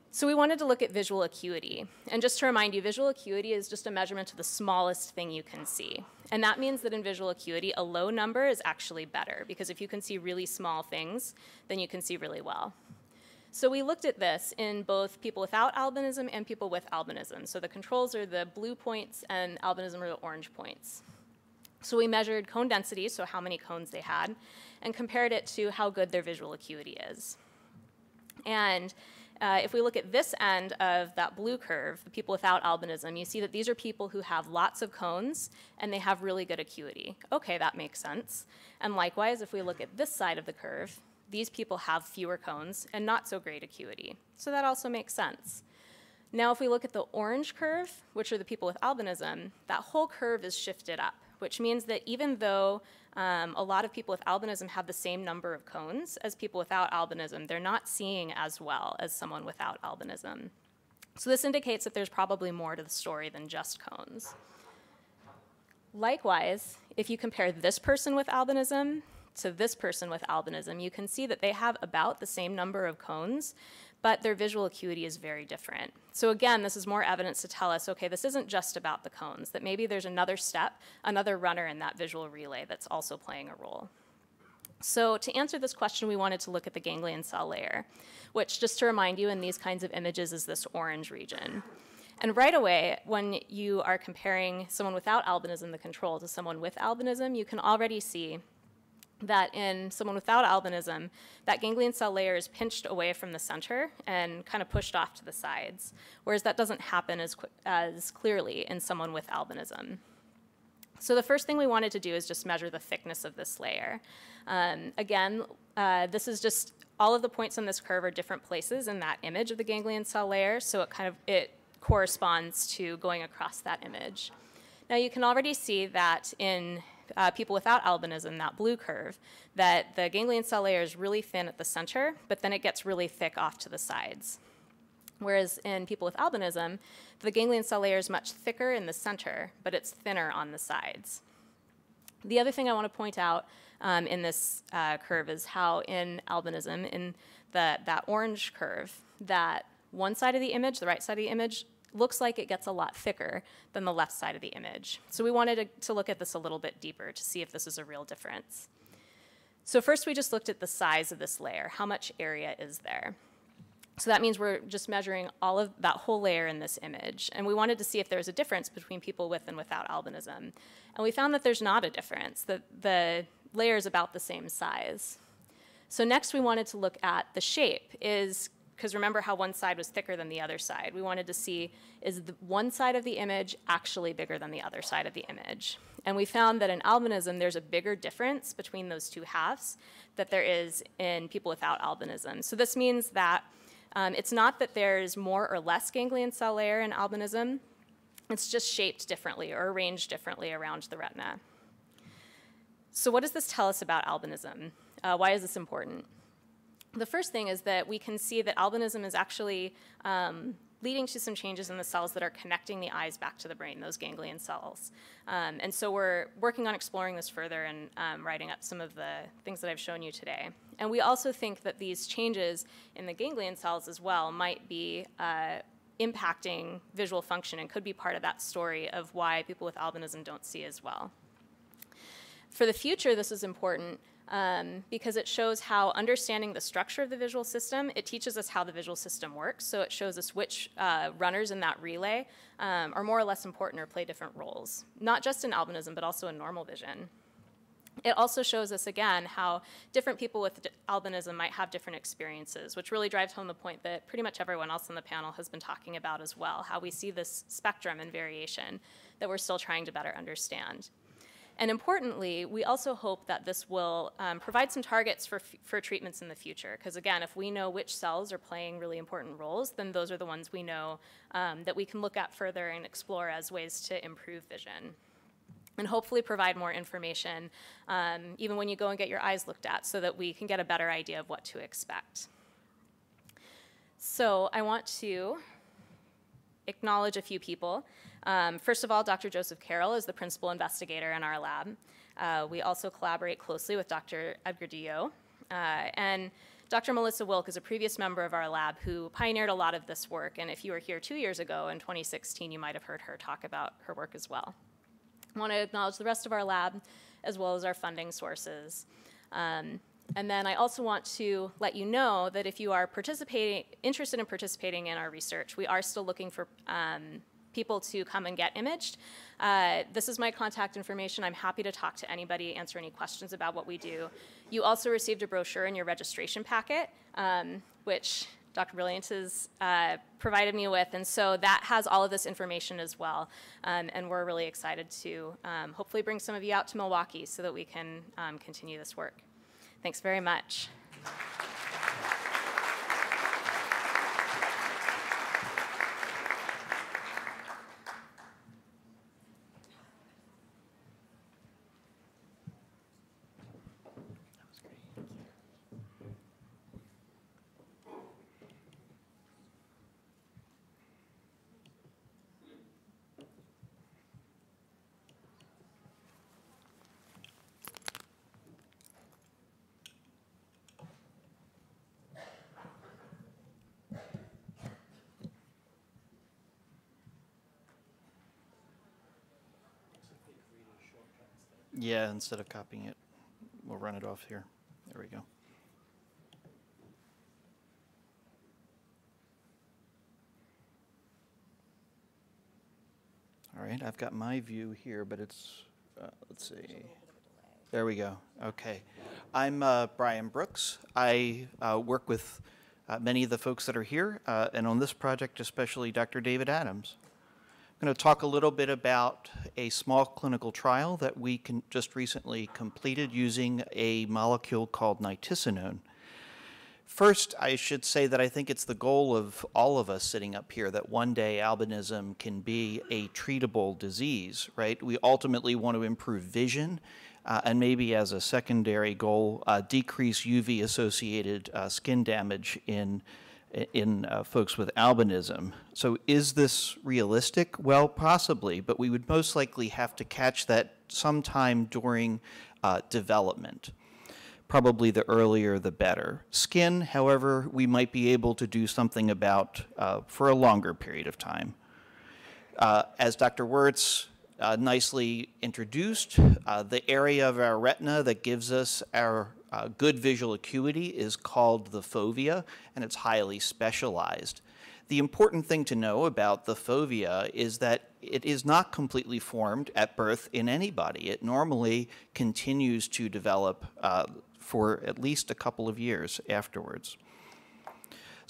So we wanted to look at visual acuity. And just to remind you, visual acuity is just a measurement of the smallest thing you can see. And that means that in visual acuity, a low number is actually better, because if you can see really small things, then you can see really well. So we looked at this in both people without albinism and people with albinism. So the controls are the blue points and albinism are the orange points. So we measured cone density, so how many cones they had, and compared it to how good their visual acuity is. And if we look at this end of that blue curve, the people without albinism, you see that these are people who have lots of cones and they have really good acuity. Okay, that makes sense. And likewise, if we look at this side of the curve, these people have fewer cones and not so great acuity. So that also makes sense. Now, if we look at the orange curve, which are the people with albinism, that whole curve is shifted up, which means that even though a lot of people with albinism have the same number of cones as people without albinism, they're not seeing as well as someone without albinism. So this indicates that there's probably more to the story than just cones. Likewise, if you compare this person with albinism to this person with albinism, you can see that they have about the same number of cones, but their visual acuity is very different. So again, this is more evidence to tell us, okay, this isn't just about the cones, that maybe there's another step, another runner in that visual relay that's also playing a role. So to answer this question, we wanted to look at the ganglion cell layer, which, just to remind you, in these kinds of images is this orange region. And right away, when you are comparing someone without albinism, the control, to someone with albinism, you can already see that in someone without albinism, that ganglion cell layer is pinched away from the center and kind of pushed off to the sides, whereas that doesn't happen as clearly in someone with albinism. So the first thing we wanted to do is just measure the thickness of this layer. Again, this is just, all of the points on this curve are different places in that image of the ganglion cell layer, so it corresponds to going across that image. Now you can already see that in people without albinism, that blue curve, that the ganglion cell layer is really thin at the center, but then it gets really thick off to the sides. Whereas in people with albinism, the ganglion cell layer is much thicker in the center, but it's thinner on the sides. The other thing I want to point out in this curve is how in albinism, in that orange curve, that one side of the image, the right side of the image, looks like it gets a lot thicker than the left side of the image. So we wanted to look at this a little bit deeper to see if this is a real difference. So first we just looked at the size of this layer. How much area is there? So that means we're just measuring all of that whole layer in this image. And we wanted to see if there's a difference between people with and without albinism. And we found that there's not a difference, that the layer is about the same size. So next we wanted to look at the shape. Is because remember how one side was thicker than the other side. We wanted to see, is the one side of the image actually bigger than the other side of the image? And we found that in albinism, there's a bigger difference between those two halves that there is in people without albinism. So this means that it's not that there's more or less ganglion cell layer in albinism, it's just shaped differently or arranged differently around the retina. So what does this tell us about albinism? Why is this important? The first thing is that we can see that albinism is actually leading to some changes in the cells that are connecting the eyes back to the brain, those ganglion cells. And so we're working on exploring this further and writing up some of the things that I've shown you today. And we also think that these changes in the ganglion cells as well might be impacting visual function and could be part of that story of why people with albinism don't see as well. For the future, this is important because it shows how understanding the structure of the visual system, it teaches us how the visual system works. So it shows us which runners in that relay are more or less important or play different roles, not just in albinism, but also in normal vision. It also shows us, again, how different people with albinism might have different experiences, which really drives home the point that pretty much everyone else on the panel has been talking about as well, how we see this spectrum and variation that we're still trying to better understand. And importantly, we also hope that this will provide some targets for treatments in the future. Because again, if we know which cells are playing really important roles, then those are the ones we know that we can look at further and explore as ways to improve vision. And hopefully provide more information even when you go and get your eyes looked at so that we can get a better idea of what to expect. So I want to acknowledge a few people. First of all, Dr. Joseph Carroll is the principal investigator in our lab. We also collaborate closely with Dr. Edgar Dio. And Dr. Melissa Wilk is a previous member of our lab who pioneered a lot of this work. And if you were here 2 years ago in 2016, you might have heard her talk about her work as well. I want to acknowledge the rest of our lab as well as our funding sources. And then I also want to let you know that if you are interested in participating in our research, we are still looking for people to come and get imaged. This is my contact information. I'm happy to talk to anybody, answer any questions about what we do. You also received a brochure in your registration packet, which Dr. Brilliant has provided me with, and so that has all of this information as well. And we're really excited to hopefully bring some of you out to Milwaukee so that we can continue this work. Thanks very much. Yeah, instead of copying it, we'll run it off here. There we go. All right, I've got my view here, but it's, let's see. There we go. Okay. I'm Brian Brooks. I work with many of the folks that are here, and on this project, especially Dr. David Adams. I'm going to talk a little bit about a small clinical trial that we just recently completed using a molecule called nitisinone. First, I should say that I think it's the goal of all of us sitting up here that one day albinism can be a treatable disease, right? We ultimately want to improve vision and maybe as a secondary goal, decrease UV-associated skin damage in folks with albinism. So is this realistic? Well, possibly, but we would most likely have to catch that sometime during development. Probably the earlier the better. Skin, however, we might be able to do something about for a longer period of time. As Dr. Wirtz nicely introduced, the area of our retina that gives us our good visual acuity is called the fovea, and it's highly specialized. The important thing to know about the fovea is that it is not completely formed at birth in anybody. It normally continues to develop for at least a couple of years afterwards.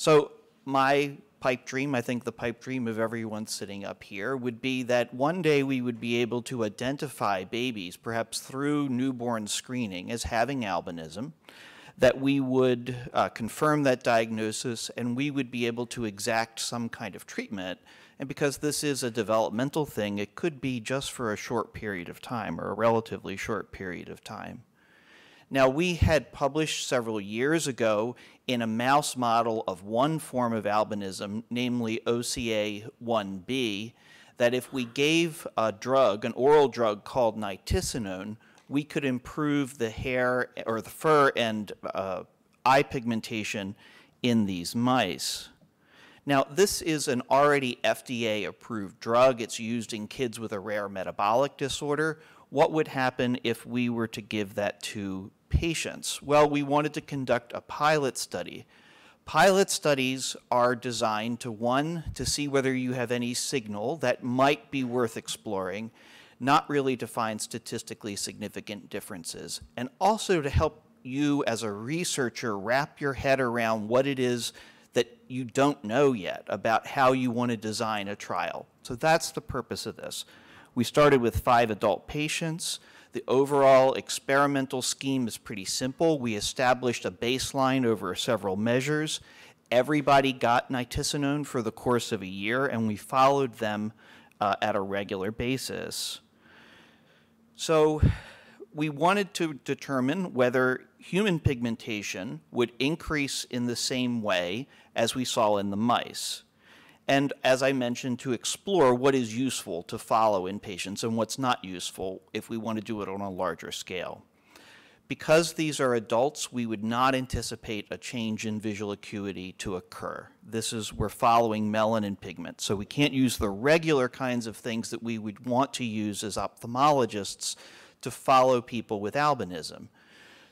So my pipe dream, I think the pipe dream of everyone sitting up here, would be that one day we would be able to identify babies, perhaps through newborn screening, as having albinism, that we would confirm that diagnosis, and we would be able to exact some kind of treatment. And because this is a developmental thing, it could be just for a short period of time, or a relatively short period of time. Now, we had published several years ago in a mouse model of one form of albinism, namely OCA1B, that if we gave a drug, an oral drug called nitisinone, we could improve the hair or the fur and eye pigmentation in these mice. Now, this is an already FDA-approved drug. It's used in kids with a rare metabolic disorder. What would happen if we were to give that to patients? Well, we wanted to conduct a pilot study. Pilot studies are designed to, one, to see whether you have any signal that might be worth exploring, not really to find statistically significant differences, and also to help you as a researcher wrap your head around what it is that you don't know yet about how you want to design a trial. So that's the purpose of this. We started with 5 adult patients. The overall experimental scheme is pretty simple. We established a baseline over several measures. Everybody got nitisinone for the course of a year, and we followed them at a regular basis. So we wanted to determine whether human pigmentation would increase in the same way as we saw in the mice. And as I mentioned, to explore what is useful to follow in patients and what's not useful if we want to do it on a larger scale. Because these are adults, we would not anticipate a change in visual acuity to occur. We're following melanin pigment, so we can't use the regular kinds of things that we would want to use as ophthalmologists to follow people with albinism.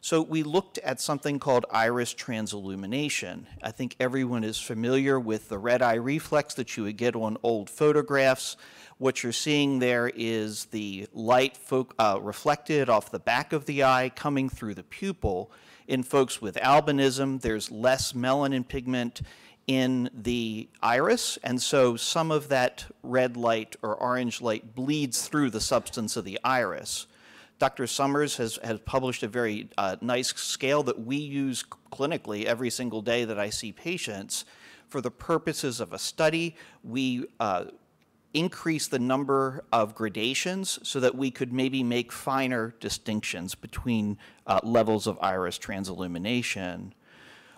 So we looked at something called iris transillumination. I think everyone is familiar with the red eye reflex that you would get on old photographs. What you're seeing there is the light reflected off the back of the eye coming through the pupil. In folks with albinism, there's less melanin pigment in the iris, and so some of that red light or orange light bleeds through the substance of the iris. Dr. Summers has published a very nice scale that we use clinically every single day that I see patients. For the purposes of a study, we increase the number of gradations so that we could maybe make finer distinctions between levels of iris transillumination.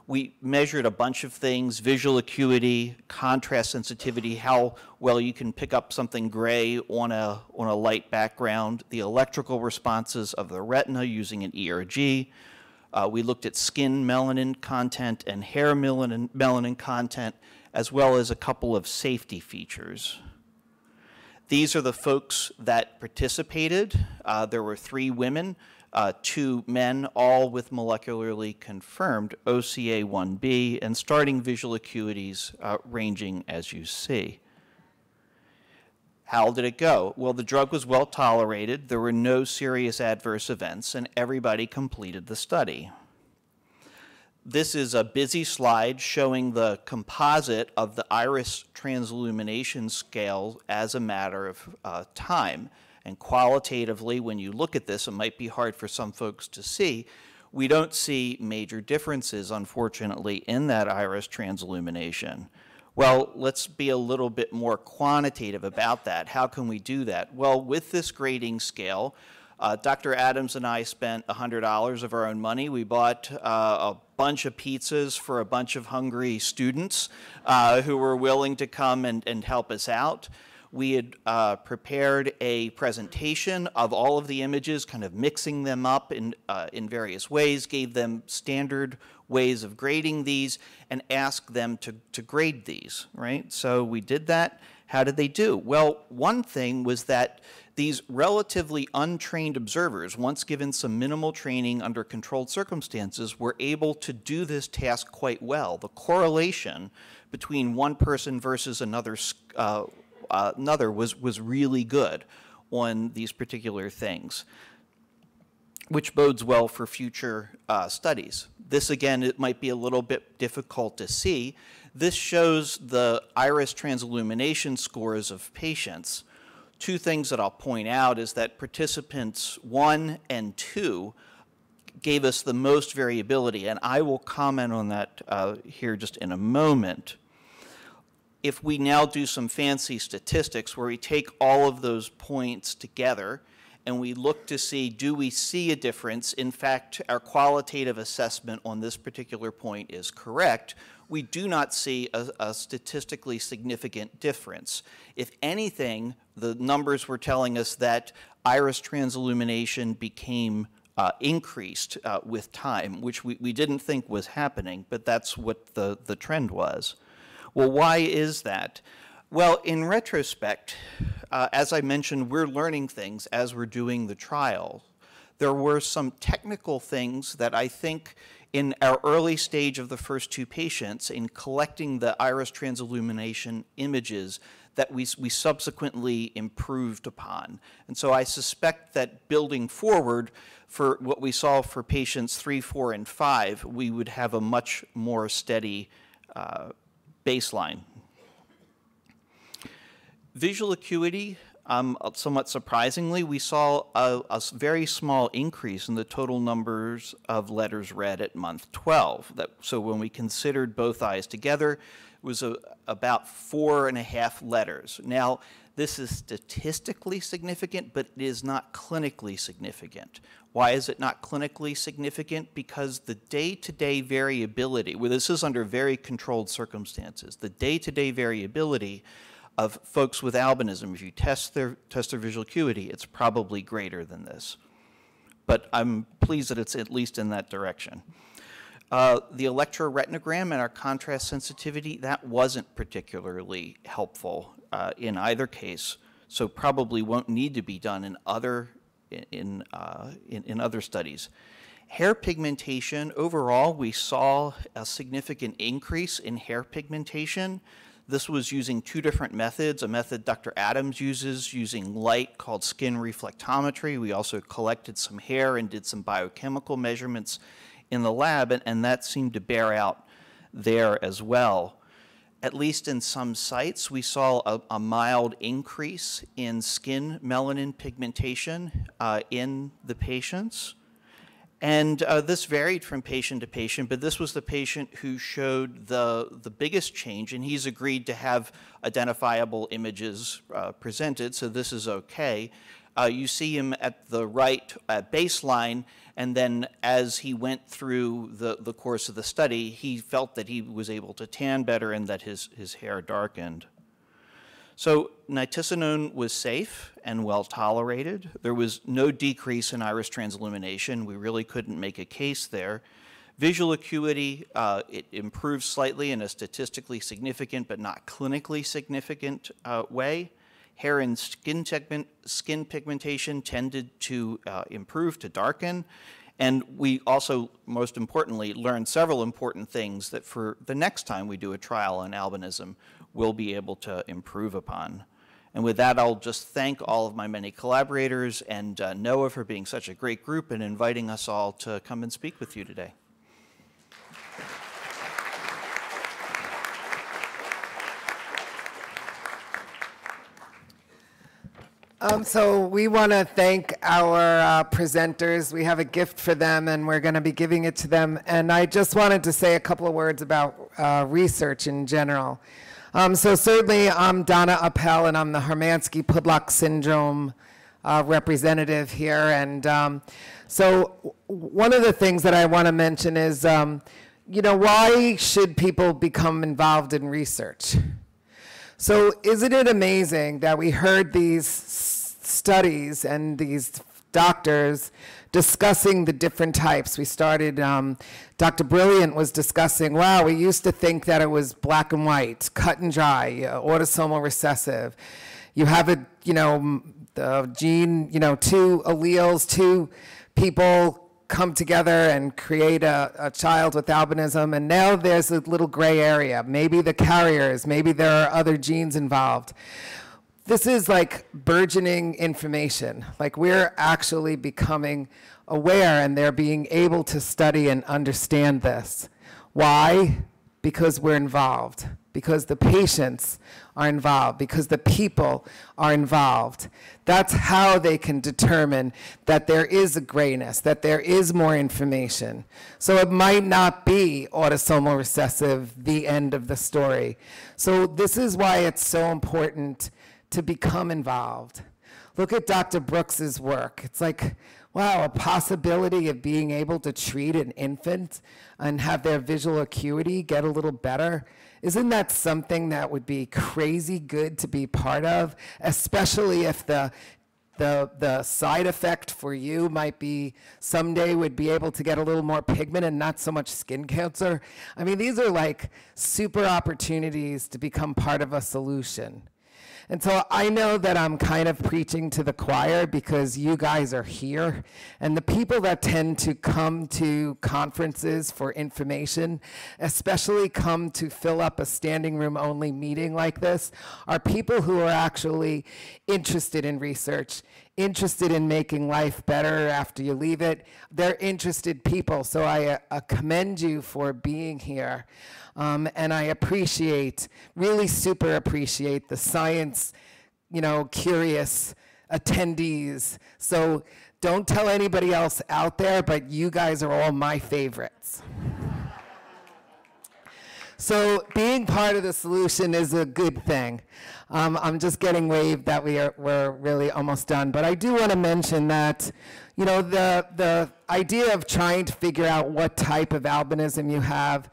We measured a bunch of things: visual acuity, contrast sensitivity, how well you can pick up something gray on a light background, the electrical responses of the retina using an ERG. We looked at skin melanin content and hair melanin content, as well as a couple of safety features. These are the folks that participated. There were 3 women, 2 men, all with molecularly confirmed OCA1B and starting visual acuities ranging as you see. How did it go? Well, the drug was well tolerated, there were no serious adverse events, and everybody completed the study. This is a busy slide showing the composite of the iris transillumination scale as a matter of time. And qualitatively, when you look at this, it might be hard for some folks to see. We don't see major differences, unfortunately, in that iris transillumination. Well, let's be a little bit more quantitative about that. How can we do that? Well, with this grading scale, Dr. Adams and I spent $100 of our own money. We bought a bunch of pizzas for a bunch of hungry students who were willing to come and help us out. We had prepared a presentation of all of the images, kind of mixing them up in various ways, gave them standard ways of grading these, and asked them to grade these, right? So we did that. How did they do? Well, one thing was that these relatively untrained observers, once given some minimal training under controlled circumstances, were able to do this task quite well. The correlation between one person versus another was really good on these particular things, which bodes well for future studies. This, again, it might be a little bit difficult to see. This shows the iris transillumination scores of patients. Two things that I'll point out is that participants 1 and 2 gave us the most variability, and I will comment on that here just in a moment. If we now do some fancy statistics where we take all of those points together and we look to see, do we see a difference? In fact, our qualitative assessment on this particular point is correct. We do not see a statistically significant difference. If anything, the numbers were telling us that iris transillumination became increased with time, which we didn't think was happening, but that's what the trend was. Well, why is that? Well, in retrospect, as I mentioned, we're learning things as we're doing the trial. There were some technical things that I think in our early stage of the first 2 patients, in collecting the iris transillumination images, that we subsequently improved upon. And so I suspect that building forward for what we saw for patients 3, 4, and 5, we would have a much more steady baseline. Visual acuity, somewhat surprisingly, we saw a very small increase in the total numbers of letters read at month 12. So when we considered both eyes together, it was about 4.5 letters. Now, this is statistically significant, but it is not clinically significant. Why is it not clinically significant? Because the day-to-day variability, well, this is under very controlled circumstances, the day-to-day variability of folks with albinism, if you test their visual acuity, it's probably greater than this. But I'm pleased that it's at least in that direction. The electroretinogram and our contrast sensitivity, that wasn't particularly helpful in either case, so probably won't need to be done in other studies. Hair pigmentation, overall, we saw a significant increase in hair pigmentation. This was using 2 different methods, a method Dr. Adams uses using light called skin reflectometry. We also collected some hair and did some biochemical measurements in the lab, and that seemed to bear out there as well. At least in some sites, we saw a mild increase in skin melanin pigmentation in the patients. And this varied from patient to patient, but this was the patient who showed the biggest change, and he's agreed to have identifiable images presented, so this is okay. You see him at the right at baseline, and then as he went through the course of the study, he felt that he was able to tan better and that his hair darkened. So nitisinone was safe and well tolerated. There was no decrease in iris transillumination. We really couldn't make a case there. Visual acuity, it improved slightly in a statistically significant but not clinically significant way. Hair and skin pigmentation tended to improve, to darken. And we also, most importantly, learned several important things that for the next time we do a trial on albinism, we'll be able to improve upon. And with that, I'll just thank all of my many collaborators and NOAA for being such a great group and inviting us all to come and speak with you today. So we want to thank our presenters. We have a gift for them, and we're going to be giving it to them. And I just wanted to say a couple of words about research in general. So certainly I'm Donna Appell, and I'm the Hermansky-Pudlak syndrome representative here. And so one of the things that I want to mention is, you know, why should people become involved in research? So isn't it amazing that we heard these studies and these doctors discussing the different types? We started, Dr. Brilliant was discussing, wow, we used to think that it was black and white, cut and dry, autosomal recessive. You have a, you know, the gene, you know, 2 alleles, 2 people come together and create a child with albinism, and now there's a little gray area. Maybe the carriers, maybe there are other genes involved. This is like burgeoning information. Like we're actually becoming aware, and they're being able to study and understand this. Why? because we're involved, because the patients are involved, because the people are involved. That's how they can determine that there is a grayness, that there is more information. So it might not be autosomal recessive, the end of the story. So this is why it's so important to become involved. Look at Dr. Brooks's work. It's like, wow, a possibility of being able to treat an infant and have their visual acuity get a little better. Isn't that something that would be crazy good to be part of, especially if the side effect for you might be someday would be able to get a little more pigment and not so much skin cancer? I mean, these are like super opportunities to become part of a solution. And so I know that I'm kind of preaching to the choir because you guys are here, and the people that tend to come to conferences for information, especially come to fill up a standing room only meeting like this, are people who are actually interested in research, interested in making life better after you leave it. They're interested people, so I commend you for being here. And I appreciate, really super appreciate the science, curious attendees. So don't tell anybody else out there, but you guys are all my favorites. So being part of the solution is a good thing. I'm just getting waved that we're really almost done. But I do want to mention that, the idea of trying to figure out what type of albinism you have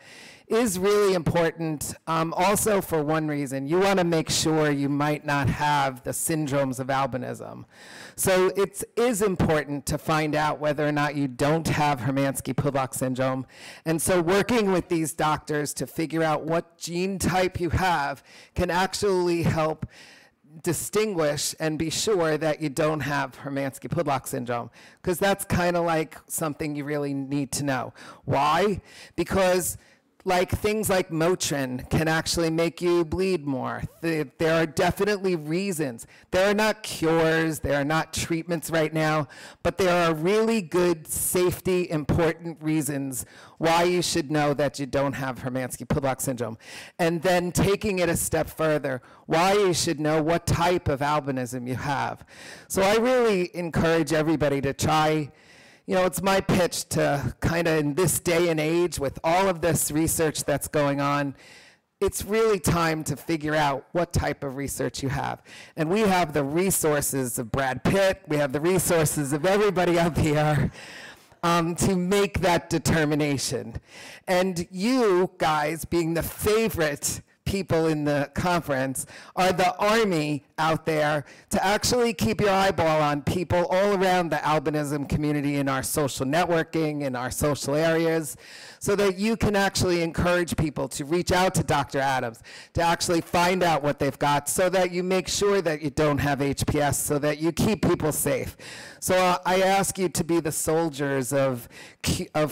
is really important, also for one reason. You want to make sure you might not have the syndromes of albinism. So it is important to find out whether or not you don't have Hermansky-Pudlak syndrome. And so working with these doctors to figure out what gene type you have can actually help distinguish and be sure that you don't have Hermansky-Pudlak syndrome, because that's kind of like something you really need to know. Why? Because things like Motrin can actually make you bleed more. There are definitely reasons. There are not cures, there are not treatments right now, but there are really good safety, important reasons why you should know that you don't have Hermansky-Pudlak syndrome. And then taking it a step further, why you should know what type of albinism you have. So I really encourage everybody to try. It's my pitch to kind of, in this day and age, with all of this research that's going on, it's really time to figure out what type of research you have. And we have the resources of Brad Pitt, we have the resources of everybody up here to make that determination. And you guys, being the favorite people in the conference, are the army out there to actually keep your eyeball on people all around the albinism community in our social networking, in our social areas, so that you can actually encourage people to reach out to Dr. Adams, to actually find out what they've got, so that you make sure that you don't have HPS, so that you keep people safe. So I ask you to be the soldiers of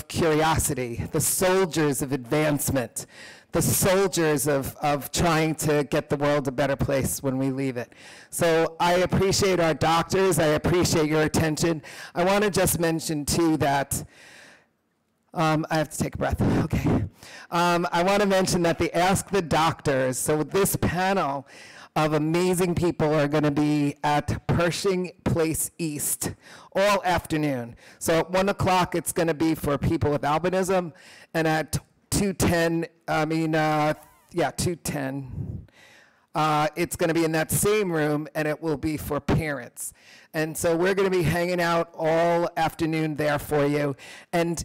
curiosity, the soldiers of advancement, the soldiers of trying to get the world a better place when we leave it. So I appreciate our doctors. I appreciate your attention. I want to just mention, too, that I have to take a breath. Okay. I want to mention that the Ask the Doctors, so this panel of amazing people are going to be at Pershing Place East all afternoon. So at 1 o'clock, it's going to be for people with albinism, and at 2:10, 2:10, it's going to be in that same room, and it will be for parents. And so we're going to be hanging out all afternoon there for you. And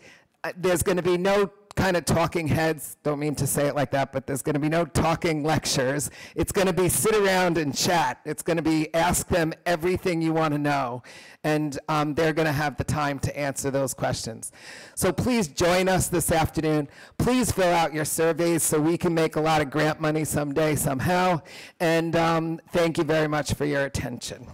there's going to be no kind of talking heads, don't mean to say it like that, but there's going to be no talking lectures. It's going to be sit around and chat. It's going to be ask them everything you want to know, and they're going to have the time to answer those questions. So please join us this afternoon. Please fill out your surveys so we can make a lot of grant money someday, somehow, and thank you very much for your attention.